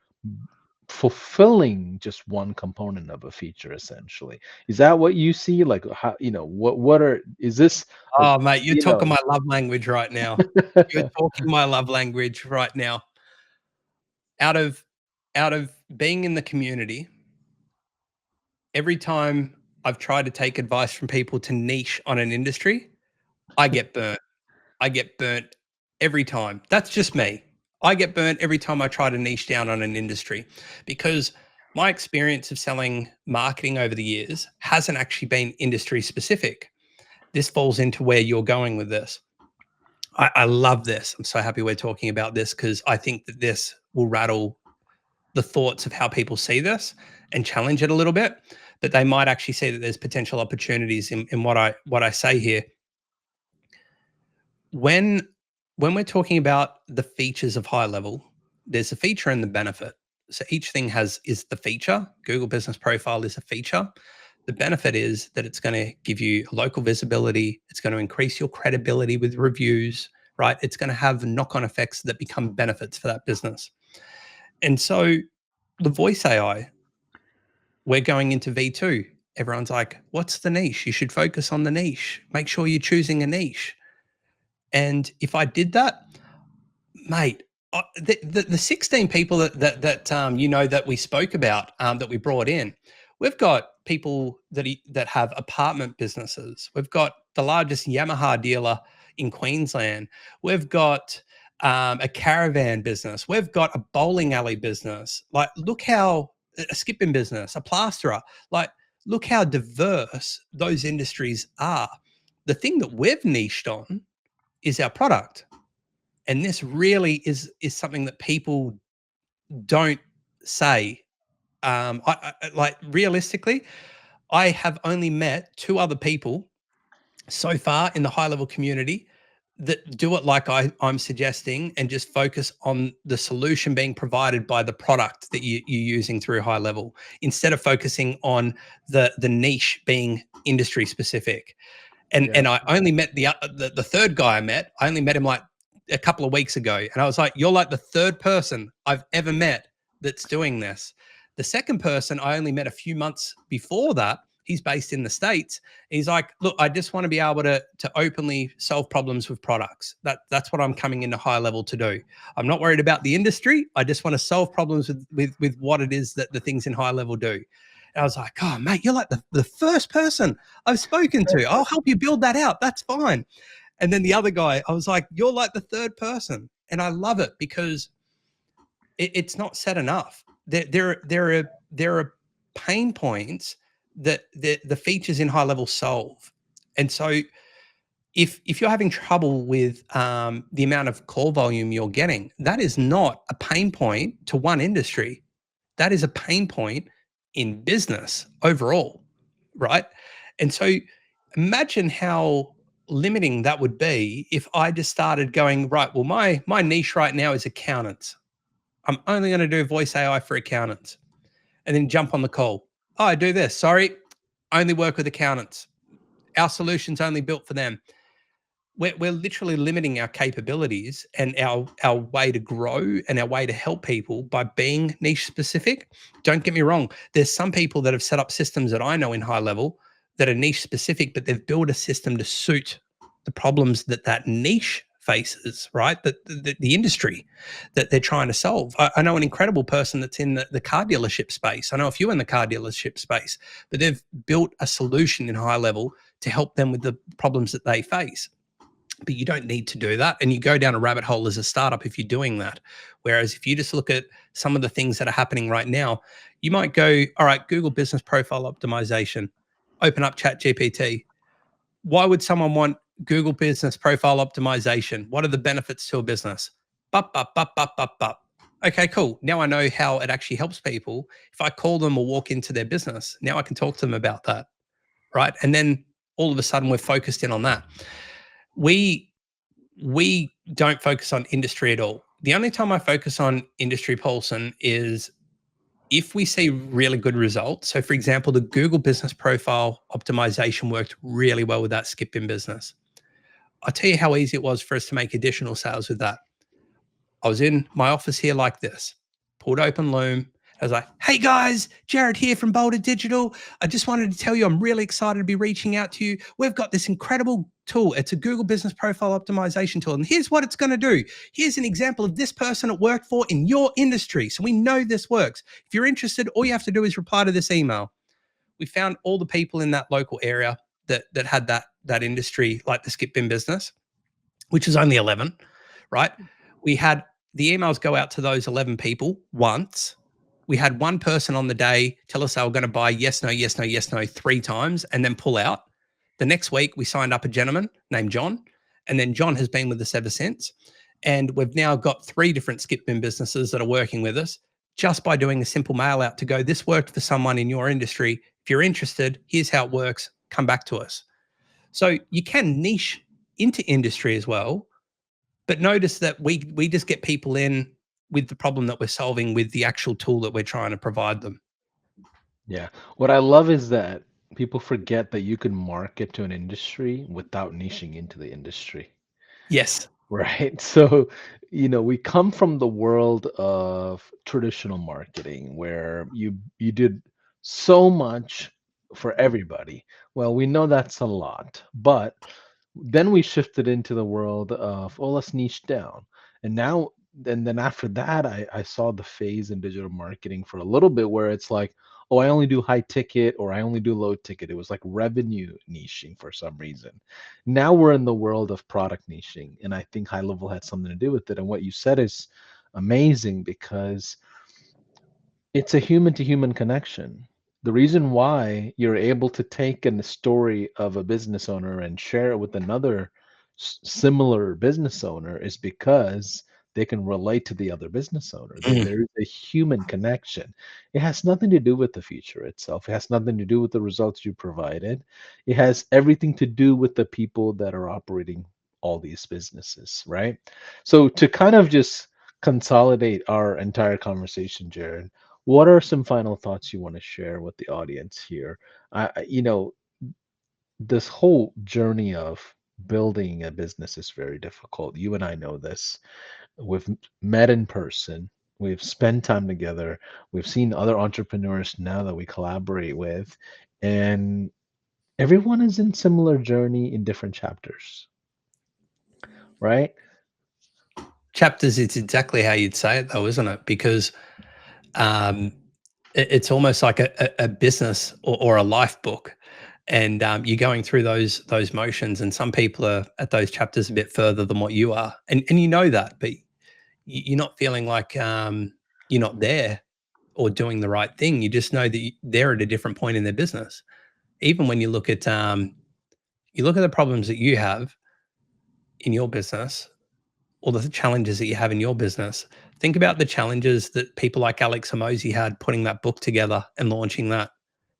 fulfilling just one component of a feature essentially. Is that what you see? Like how, what are is this a, Oh, mate, you're you talking know my love language right now. You're talking my love language right now. Out of out of being in the community, every time I've tried to take advice from people to niche on an industry, I get burnt. I get burnt every time. That's just me. I get burnt every time I try to niche down on an industry because my experience of selling marketing over the years hasn't actually been industry specific. This falls into where you're going with this. I love this. I'm so happy we're talking about this because I think that this will rattle the thoughts of how people see this and challenge it a little bit. But they might actually see that there's potential opportunities in what I say here. When when we're talking about the features of high level, there's a feature and the benefit. So each thing is the feature. Google Business Profile is a feature. The benefit is that it's going to give you local visibility. It's going to increase your credibility with reviews, right? It's going to have knock-on effects that become benefits for that business. And so the voice AI, we're going into V2. Everyone's like, what's the niche? You should focus on the niche. Make sure you're choosing a niche. And if I did that, mate, the 16 people that we spoke about, that we brought in, we've got people that have apartment businesses. We've got the largest Yamaha dealer in Queensland. We've got a caravan business. We've got a bowling alley business. Like, look how a skipping business, a plasterer. Like, look how diverse those industries are. The thing that we've niched on is our product, and this really is something that people don't say. Like, realistically, I have only met 2 other people so far in the high level community that do it like I'm suggesting, and just focus on the solution being provided by the product that you're using through high level, instead of focusing on the niche being industry specific. And yeah. and I only met the third guy I met. I only met him like a couple of weeks ago, and I was like, "You're like the third person I've ever met that's doing this." The second person I only met a few months before that. He's based in the States. He's like, "Look, I just want to be able to openly solve problems with products. That's what I'm coming into high level to do. I'm not worried about the industry. I just want to solve problems with what it is that the things in high level do." And I was like, "Oh, mate, you're like the first person I've spoken to. I'll help you build that out. That's fine." And then the other guy, I was like, "You're like the third person." And I love it because it's not said enough. There are pain points that the features in high level solve. And so if you're having trouble with the amount of call volume you're getting, that is not a pain point to one industry. That is a pain point in business overall, right? And so imagine how limiting that would be if I just started going, right, well, my niche right now is accountants. I'm only going to do voice AI for accountants, and then jump on the call. Oh, I do this. Sorry, only work with accountants. Our solution's only built for them. We're literally limiting our capabilities and our way to grow and our way to help people by being niche specific. Don't get me wrong. There's some people that have set up systems that I know in HighLevel that are niche specific, but they've built a system to suit the problems that niche faces, right? The industry that they're trying to solve. I know an incredible person that's in the car dealership space. I know a few in the car dealership space, but they've built a solution in HighLevel to help them with the problems that they face. But you don't need to do that. And you go down a rabbit hole as a startup if you're doing that. Whereas if you just look at some of the things that are happening right now, you might go, all right, Google business profile optimization, open up ChatGPT. Why would someone want Google business profile optimization? What are the benefits to a business? Bup, bup, bup, bup, bup, bup. Okay, cool. Now I know how it actually helps people. If I call them or walk into their business, now I can talk to them about that, right? And then all of a sudden we're focused in on that. We don't focus on industry at all. The only time I focus on industry, Paulson, is if we see really good results. So for example, the Google business profile optimization worked really well with that skip in business. I'll tell you how easy it was for us to make additional sales with that. I was in my office here like this, pulled open Loom. I was like, hey guys, Jarryd here from Boulder Digital. I just wanted to tell you I'm really excited to be reaching out to you. We've got this incredible tool. It's a Google business profile optimization tool. And here's what it's going to do. Here's an example of this person it worked for in your industry. So we know this works. If you're interested, all you have to do is reply to this email. We found all the people in that local area that had that industry, like the skip bin business, which is only 11, right? We had the emails go out to those 11 people once. We had one person on the day tell us they were going to buy yes, no, yes, no, yes, no 3 times and then pull out. The next week, we signed up a gentleman named John, and then John has been with us ever since. And we've now got 3 different skip bin businesses that are working with us just by doing a simple mail out to go, this worked for someone in your industry. If you're interested, here's how it works. Come back to us. So you can niche into industry as well, but notice that we just get people in with the problem that we're solving with the actual tool that we're trying to provide them. Yeah. What I love is that people forget that you can market to an industry without niching into the industry. Yes. Right. So, we come from the world of traditional marketing where you did so much for everybody. Well, we know that's a lot, but then we shifted into the world of, oh, let's niche down. And then after that, I saw the phase in digital marketing for a little bit where it's like, oh, I only do high ticket or I only do low ticket. It was like revenue niching for some reason. Now we're in the world of product niching. And I think HighLevel had something to do with it. And what you said is amazing because it's a human to human connection. The reason why you're able to take in the story of a business owner and share it with another similar business owner is because they can relate to the other business owner. There is a human connection. It has nothing to do with the feature itself. It has nothing to do with the results you provided. It has everything to do with the people that are operating all these businesses, right? So to kind of just consolidate our entire conversation, Jarryd, what are some final thoughts you want to share with the audience here? This whole journey of building a business is very difficult. You and I know this. We've met in person. We've spent time together. We've seen other entrepreneurs now that we collaborate with, and everyone is in similar journey in different chapters, right? Chapters, it's exactly how you'd say it though, isn't it? Because it's almost like a business or a life book, and you're going through those motions, and some people are at those chapters a bit further than what you are, and you know that, but you're not feeling like you're not there or doing the right thing. You just know that they're at a different point in their business. Even when you look at the problems that you have in your business or the challenges that you have in your business, think about the challenges that people like Alex Hormozi had putting that book together and launching that.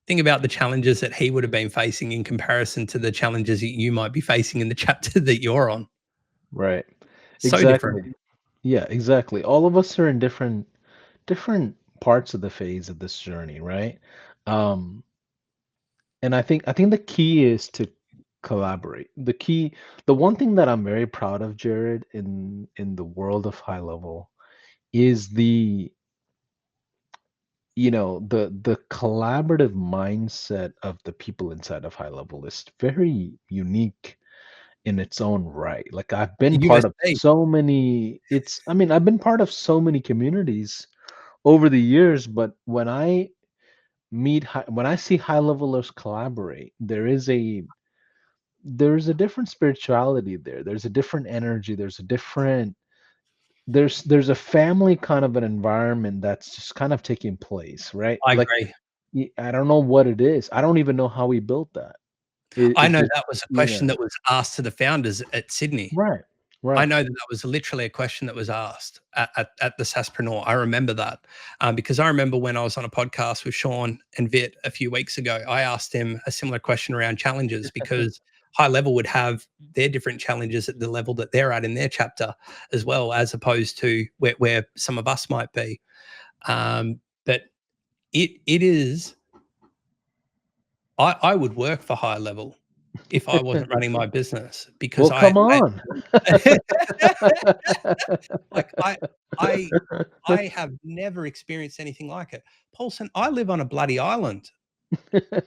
Think about the challenges that he would have been facing in comparison to the challenges that you might be facing in the chapter that you're on. Right. So different. Exactly. Yeah, exactly. All of us are in different parts of the phase of this journey, right? Um, and I think the key is to collaborate. The one thing that I'm very proud of, Jared, in the world of high level is the collaborative mindset of the people inside of high level is very unique in its own right. Like I've been part of USP. so many I've been part of so many communities over the years, but when I see high levelers collaborate, there's a different spirituality there. There's a different energy. There's a family kind of an environment that's just kind of taking place, right? I Like agree. I don't know what it is. I don't even know how we built that. I It know just that was a yeah. question that was asked to the founders at Sydney. Right. I Right. know that that was literally a question that was asked at the Saspreneur. I remember that because I remember when I was on a podcast with Sean and Vit a few weeks ago, I asked him a similar question around challenges because high level would have their different challenges at the level that they're at in their chapter as well, as opposed to where some of us might be. But it is, I would work for high level if I wasn't running my business because Well, come on. like I have never experienced anything like it. Paulson, I live on a bloody island.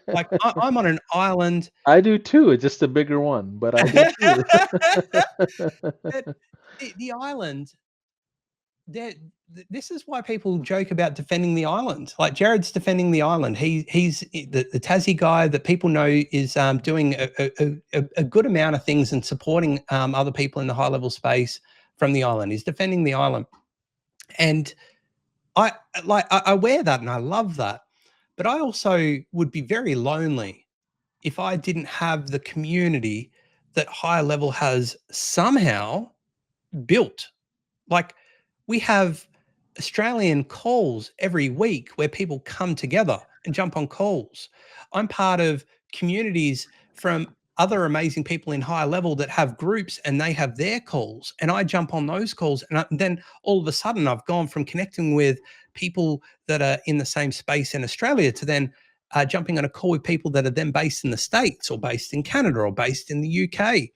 Like I'm on an island. I do too. It's just a bigger one, but I do too. But the island, there, this is why people joke about defending the island. Like Jarryd's defending the island. He's the Tassie guy that people know is doing a good amount of things and supporting other people in the high level space from the island. He's defending the island, and I wear that and I love that. But I also would be very lonely if I didn't have the community that high level has somehow built. Like we have Australian calls every week where people come together and jump on calls. I'm part of communities from other amazing people in high level that have groups and they have their calls and I jump on those calls and then all of a sudden I've gone from connecting with people that are in the same space in Australia to then jumping on a call with people that are then based in the States or based in Canada or based in the UK,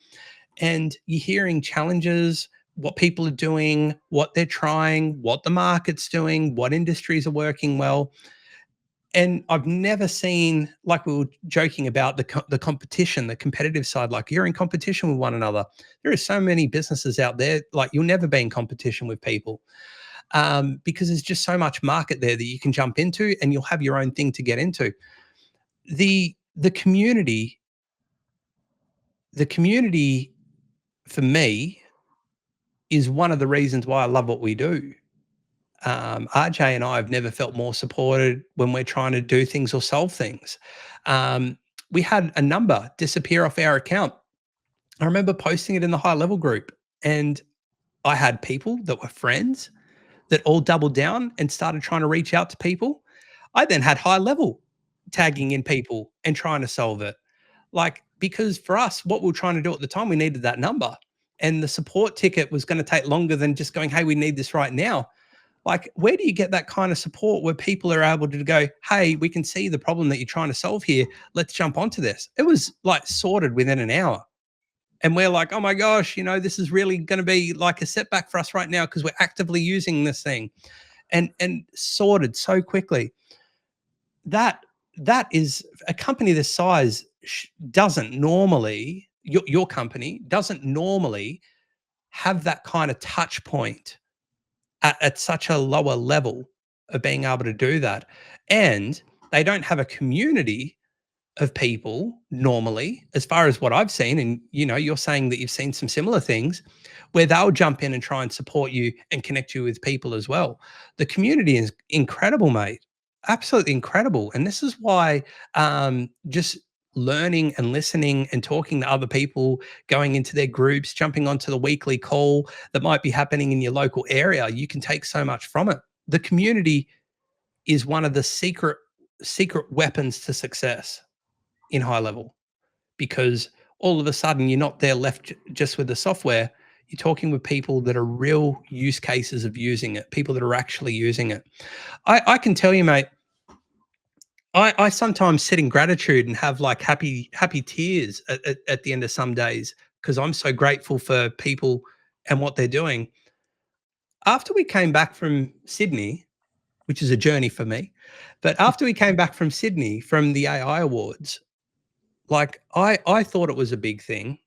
and you're hearing challenges, what people are doing, what they're trying, what the market's doing, what industries are working well. And I've never seen, like we were joking about the competition, the competitive side, like you're in competition with one another. There are so many businesses out there, like you'll never be in competition with people because there's just so much market there that you can jump into and you'll have your own thing to get into. The community, the community for me is one of the reasons why I love what we do. RJ and I have never felt more supported when we're trying to do things or solve things. We had a number disappear off our account. I remember posting it in the high level group, and I had people that were friends that all doubled down and started trying to reach out to people. I then had high level tagging in people and trying to solve it. Like, because for us, what we were trying to do at the time, we needed that number. And the support ticket was going to take longer than just going, hey, we need this right now. Like, where do you get that kind of support where people are able to go, hey, we can see the problem that you're trying to solve here. Let's jump onto this. It was like sorted within an hour. And we're like, oh my gosh, this is really going to be like a setback for us right now because we're actively using this thing, and sorted so quickly. That is a company this size doesn't normally, your company doesn't normally have that kind of touch point at such a lower level of being able to do that. And they don't have a community of people normally, as far as what I've seen. And you're saying that you've seen some similar things where they'll jump in and try and support you and connect you with people as well. The community is incredible, mate. Absolutely incredible. And this is why just learning and listening and talking to other people, going into their groups, jumping onto the weekly call that might be happening in your local area, you can take so much from it. The community is one of the secret secret weapons to success in HighLevel, because all of a sudden you're not there left just with the software. You're talking with people that are real use cases of using it, people that are actually using it. I can tell you, mate, I sometimes sit in gratitude and have like happy tears at the end of some days, because I'm so grateful for people and what they're doing. After we came back from Sydney, which is a journey for me, but after we came back from Sydney from the AI Awards, like I thought it was a big thing.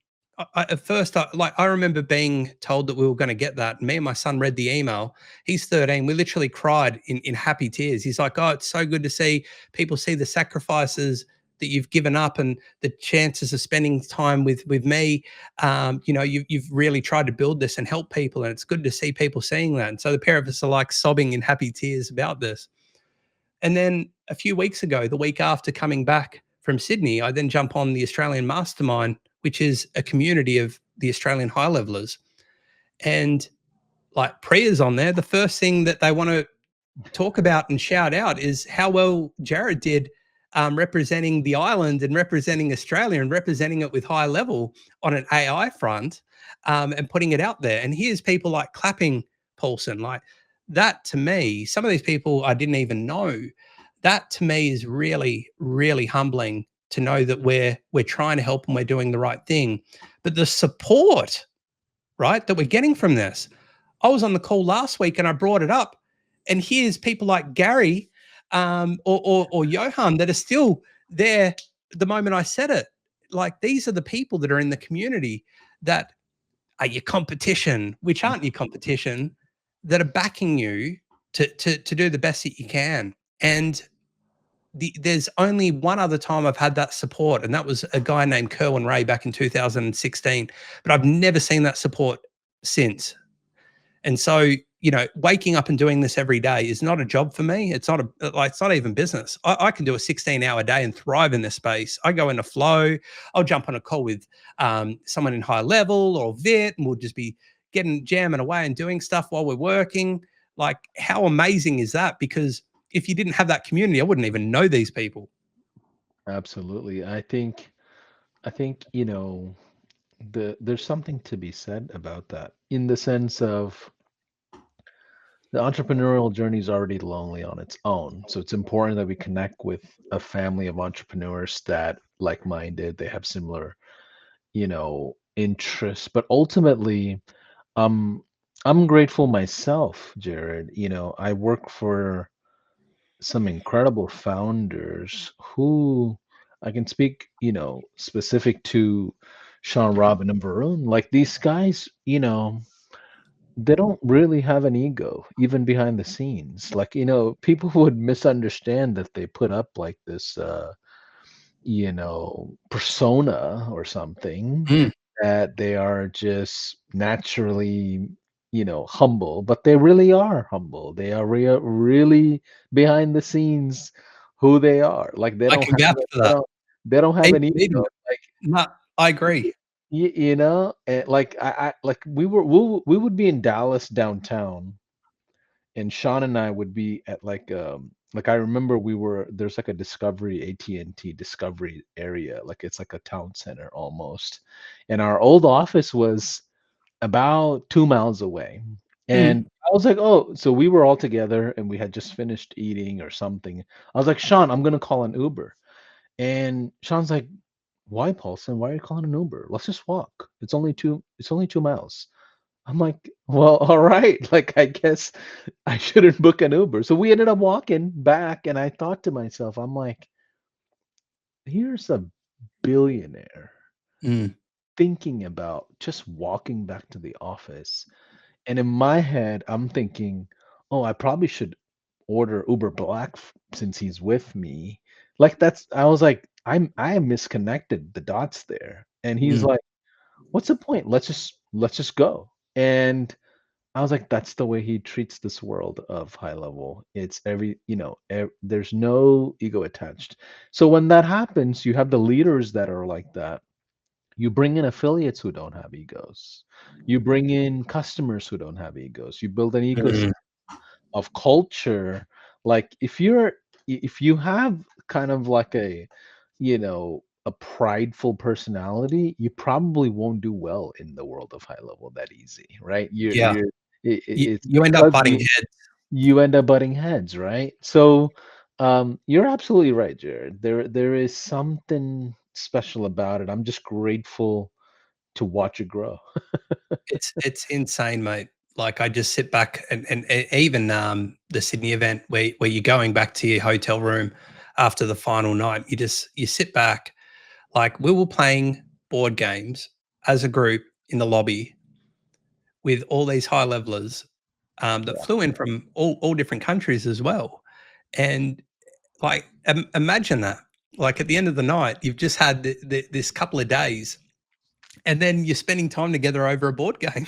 At first, I remember being told that we were going to get that. Me and my son read the email. He's 13. We literally cried in happy tears. He's like, "Oh, it's so good to see people see the sacrifices that you've given up and the chances of spending time with me. You know, you've really tried to build this and help people, and it's good to see people seeing that." And so the pair of us are like sobbing in happy tears about this. And then a few weeks ago, the week after coming back from Sydney, I then jump on the Australian Mastermind, which is a community of the Australian high levelers. And like Priya's on there, the first thing that they want to talk about and shout out is how well Jarryd did, representing the island and representing Australia and representing it with HighLevel on an AI front, and putting it out there. And here's people like clapping Paulson. Like that to me, some of these people I didn't even know. That to me is really, really humbling to know that we're trying to help and we're doing the right thing. But the support, right, that we're getting from this. I was on the call last week and I brought it up, and here's people like Gary, or Johan that are still there the moment I said it. Like these are the people that are in the community that are your competition, which aren't your competition, that are backing you to do the best that you can. And there's only one other time I've had that support, and that was a guy named Kerwin Ray back in 2016. But I've never seen that support since. And so, you know, waking up and doing this every day is not a job for me. It's not it's not even business. I can do a 16-hour day and thrive in this space. I go in a flow. I'll jump on a call with someone in HighLevel or Vit, and we'll just be jamming away and doing stuff while we're working. Like, how amazing is that? Because if you didn't have that community, I wouldn't even know these people. Absolutely. I think, there's something to be said about that, in the sense of the entrepreneurial journey is already lonely on its own. So it's important that we connect with a family of entrepreneurs that like-minded, they have similar, interests. But ultimately, um, I'm grateful myself, Jared. I work for some incredible founders who I can speak, specific to Sean, Robin, and Varun. Like these guys, they don't really have an ego, even behind the scenes. Like, people would misunderstand that they put up like this, persona or something, Mm. that they are just naturally, humble, but they really are humble. They are really behind the scenes who they are. Like they I don't can have vouch for they that. don't they don't have an Even, ego. Like no, I agree. and like I like we would be in Dallas downtown, and Sean and I would be at like I remember there's like a Discovery, AT&T Discovery area, like it's like a town center almost, and our old office was about 2 miles away. Mm. And I was like, oh, so we were all together and we had just finished eating or something. I was like, Sean, I'm gonna call an Uber. And Sean's like, why, Paulson? Why are you calling an Uber? Let's just walk. It's only 2 miles. I'm like, well, all right. Like, I guess I shouldn't book an Uber. So we ended up walking back, and I thought to myself, I'm like, here's a billionaire Mm. thinking about just walking back to the office. And in my head, I'm thinking, oh, I probably should order Uber Black since he's with me. Like I was like, I misconnected the dots there. And he's Mm. like, what's the point? Let's just go. And I was like, that's the way he treats this world of HighLevel. It's there's no ego attached. So when that happens, you have the leaders that are like that. You bring in affiliates who don't have egos. You bring in customers who don't have egos. You build an ecosystem Mm. of culture. Like if you're if you have kind of like a, a prideful personality, you probably won't do well in the world of high level that easy, right? Yeah. It's You end up because butting heads. you end up butting heads, right? So, you're absolutely right, Jared. There is something special about it. I'm just grateful to watch it grow. It's insane, mate. Like I just sit back and even the Sydney event where you're going back to your hotel room after the final night, you sit back. Like we were playing board games as a group in the lobby with all these high levelers that Yeah. flew in from all different countries as well. And like imagine that. Like at the end of the night, you've just had this couple of days and then you're spending time together over a board game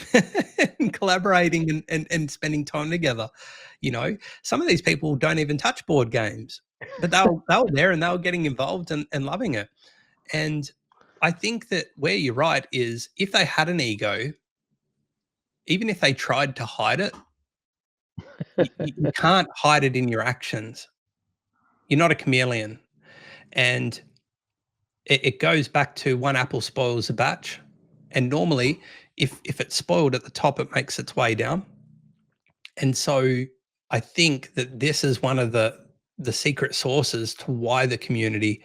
and collaborating and spending time together. You know, some of these people don't even touch board games, but they were there and they were getting involved and loving it. And I think that where you're right is if they had an ego, even if they tried to hide it, you can't hide it in your actions. You're not a chameleon. And it goes back to one apple spoils a batch. And normally, if it's spoiled at the top, it makes its way down. And so I think that this is one of the secret sources to why the community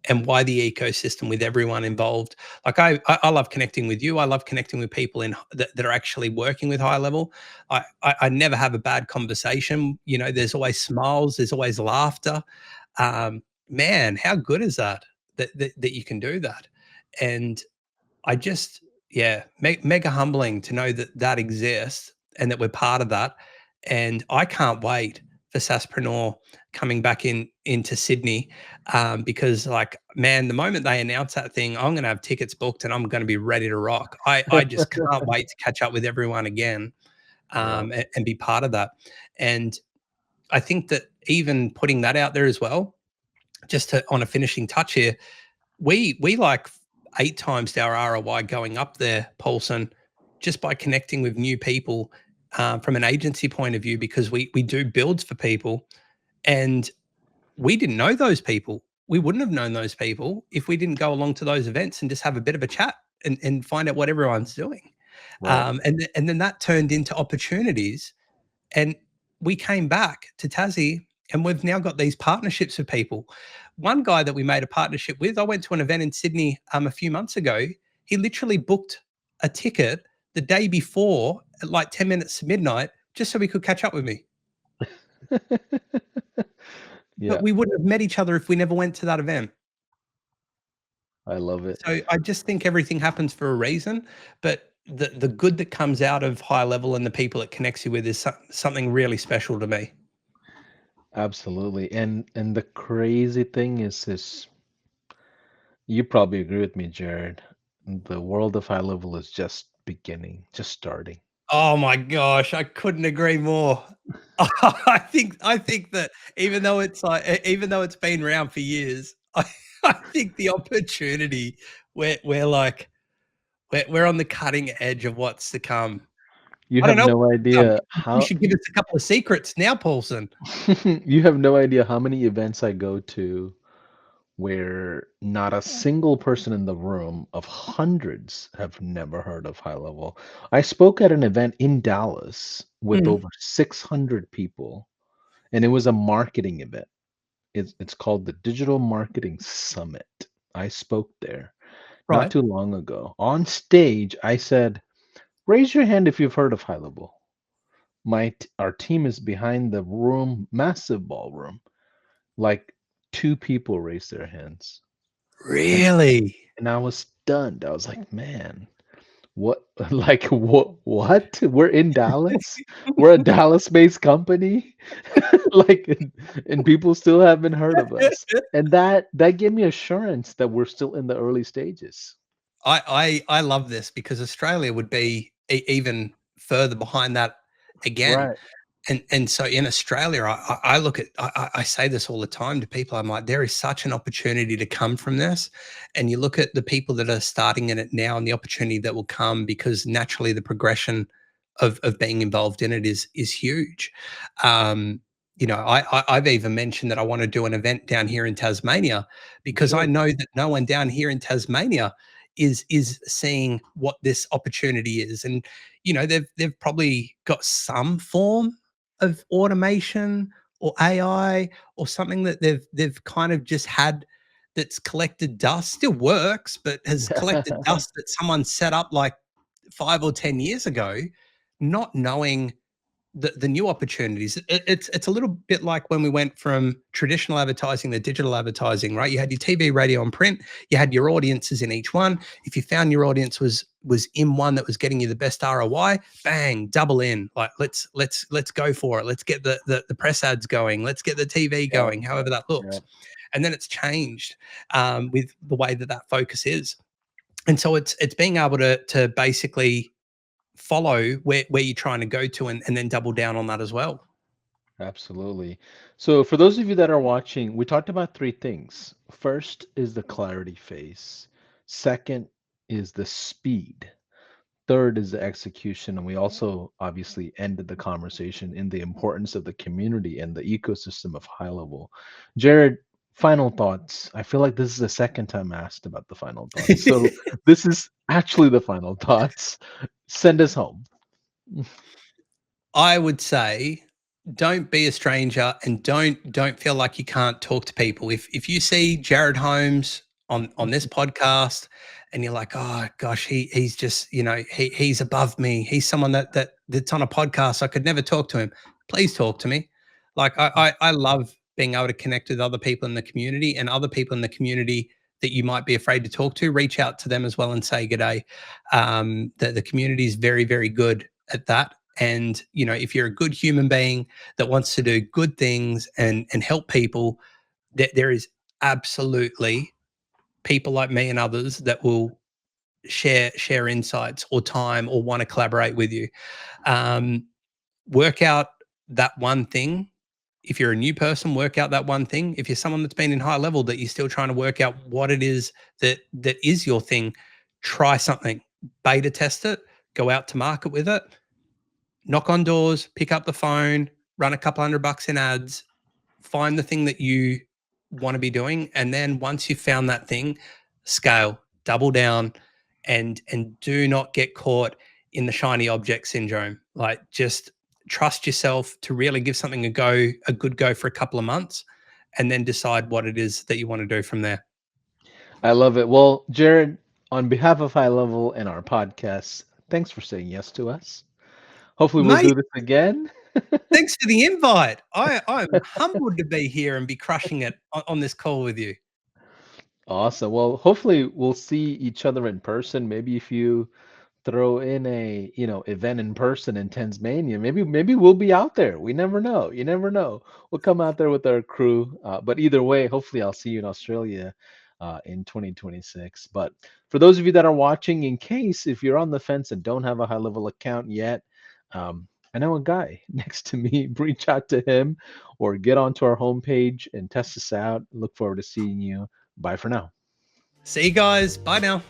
and why the ecosystem with everyone involved. Like I love connecting with you. I love connecting with people that are actually working with high level. I never have a bad conversation. You know, there's always smiles, there's always laughter. Man, how good is that? That you can do that. And I just, yeah, mega humbling to know that that exists and that we're part of that. And I can't wait for Saspreneur coming back into Sydney because, like, man, the moment they announce that thing, I'm going to have tickets booked and I'm going to be ready to rock. I just can't wait to catch up with everyone again Yeah. and be part of that. And I think that even putting that out there as well, just on a finishing touch here, we like 8 times our ROI going up there, Paulson, just by connecting with new people from an agency point of view, because we do builds for people, and we didn't know those people. We wouldn't have known those people if we didn't go along to those events and just have a bit of a chat and find out what everyone's doing. Right. And then that turned into opportunities, and we came back to Tassie and we've now got these partnerships with people. One guy that we made a partnership with, I went to an event in Sydney a few months ago. He literally booked a ticket the day before at like 10 minutes to midnight just so he could catch up with me. Yeah, But we wouldn't have met each other if we never went to that event. I love it. So I just think everything happens for a reason, but the good that comes out of high level and the people it connects you with is something really special to me. Absolutely. And the crazy thing is this, you probably agree with me, Jared. The world of high level is just beginning, just starting. Oh my gosh, I couldn't agree more. I think that even though it's been around for years, I think the opportunity we're like we're on the cutting edge of what's to come. You I don't have know no what's to come. idea You how should give us a couple of secrets now, Paulson. you have no idea how many events I go to where not a single person in the room of hundreds have never heard of high level. I spoke at an event in Dallas with Mm, over 600 people, and it was a marketing event. It's called the Digital Marketing Summit. I spoke there not right. too long ago. On stage, I said, "Raise your hand if you've heard of high level." Our team is behind the room, massive ballroom. Like two people raised their hands. And Really? and I was stunned. I was like, man, what like what? We're in Dallas? We're a Dallas-based company? Like and people still haven't heard of us. And that gave me assurance that we're still in the early stages. I love this because Australia would be even further behind that again. Right. And so in Australia, I look at I say this all the time to people. I'm like, there is such an opportunity to come from this, and you look at the people that are starting in it now, and the opportunity that will come because naturally the progression of being involved in it is huge. Um, you know, I've even mentioned that I want to do an event down here in Tasmania because I Sure. know that no one down here in Tasmania is seeing what this opportunity is. And you know, they've probably got some form of automation or AI or something that they've kind of just had that's collected dust, still works, but has collected dust that someone set up like 5 or 10 years ago, not knowing the new opportunities. It's a little bit like when we went from traditional advertising to digital advertising, right? You had your TV, radio, and print. You had your audiences in each one. If you found your audience was in one that was getting you the best ROI, bang, double in. Like let's go for it. Let's get the press ads going. Let's get the TV Yeah. going. However that Yeah. looks, and then it's changed with the way that focus is. And so it's being able to basically follow where you're trying to go to and then double down on that as well. Absolutely. So, for those of you that are watching, we talked about three things. First is the clarity phase. Second is the speed. Third is the execution. And we also obviously ended the conversation in the importance of the community and the ecosystem of HighLevel. Jarryd, final thoughts. I feel like this is the second time I asked about the final thoughts. So, this is actually the final thoughts. Send us home. I would say don't be a stranger and don't feel like you can't talk to people. If you see Jarryd Holmes on this podcast and you're like, oh gosh, he's just, you know, he's above me. He's someone that's on a podcast. I could never talk to him. Please talk to me. Like I love being able to connect with other people in the community and other people in the community that you might be afraid to talk to. Reach out to them as well and say good day. The community is very, very good at that. And you know, if you're a good human being that wants to do good things and help people, there is absolutely people like me and others that will share insights or time or want to collaborate with you. um, Work out that one thing. If you're a new person, work out that one thing. If you're someone that's been in high level that you're still trying to work out what it is that is your thing, try something, beta test it, go out to market with it, knock on doors, pick up the phone, run a couple $100 in ads, find the thing that you want to be doing, and then once you've found that thing, scale, double down, and do not get caught in the shiny object syndrome. Like just trust yourself to really give something a good go for a couple of months, and then decide what it is that you want to do from there. I love it. Well, Jarryd, on behalf of High Level and our podcast, thanks for saying yes to us. Hopefully, we'll Mate, do this again. thanks for the invite. I'm humbled to be here and be crushing it on this call with you. Awesome. Well, hopefully, we'll see each other in person. Maybe if you throw in a event in person in Tasmania, maybe we'll be out there. We never know. You never know. We'll come out there with our crew. But either way, hopefully, I'll see you in Australia in 2026. But for those of you that are watching, in case if you're on the fence and don't have a high level account yet, I know a guy next to me. Reach out to him or get onto our homepage and test us out. Look forward to seeing you. Bye for now. See you guys. Bye now.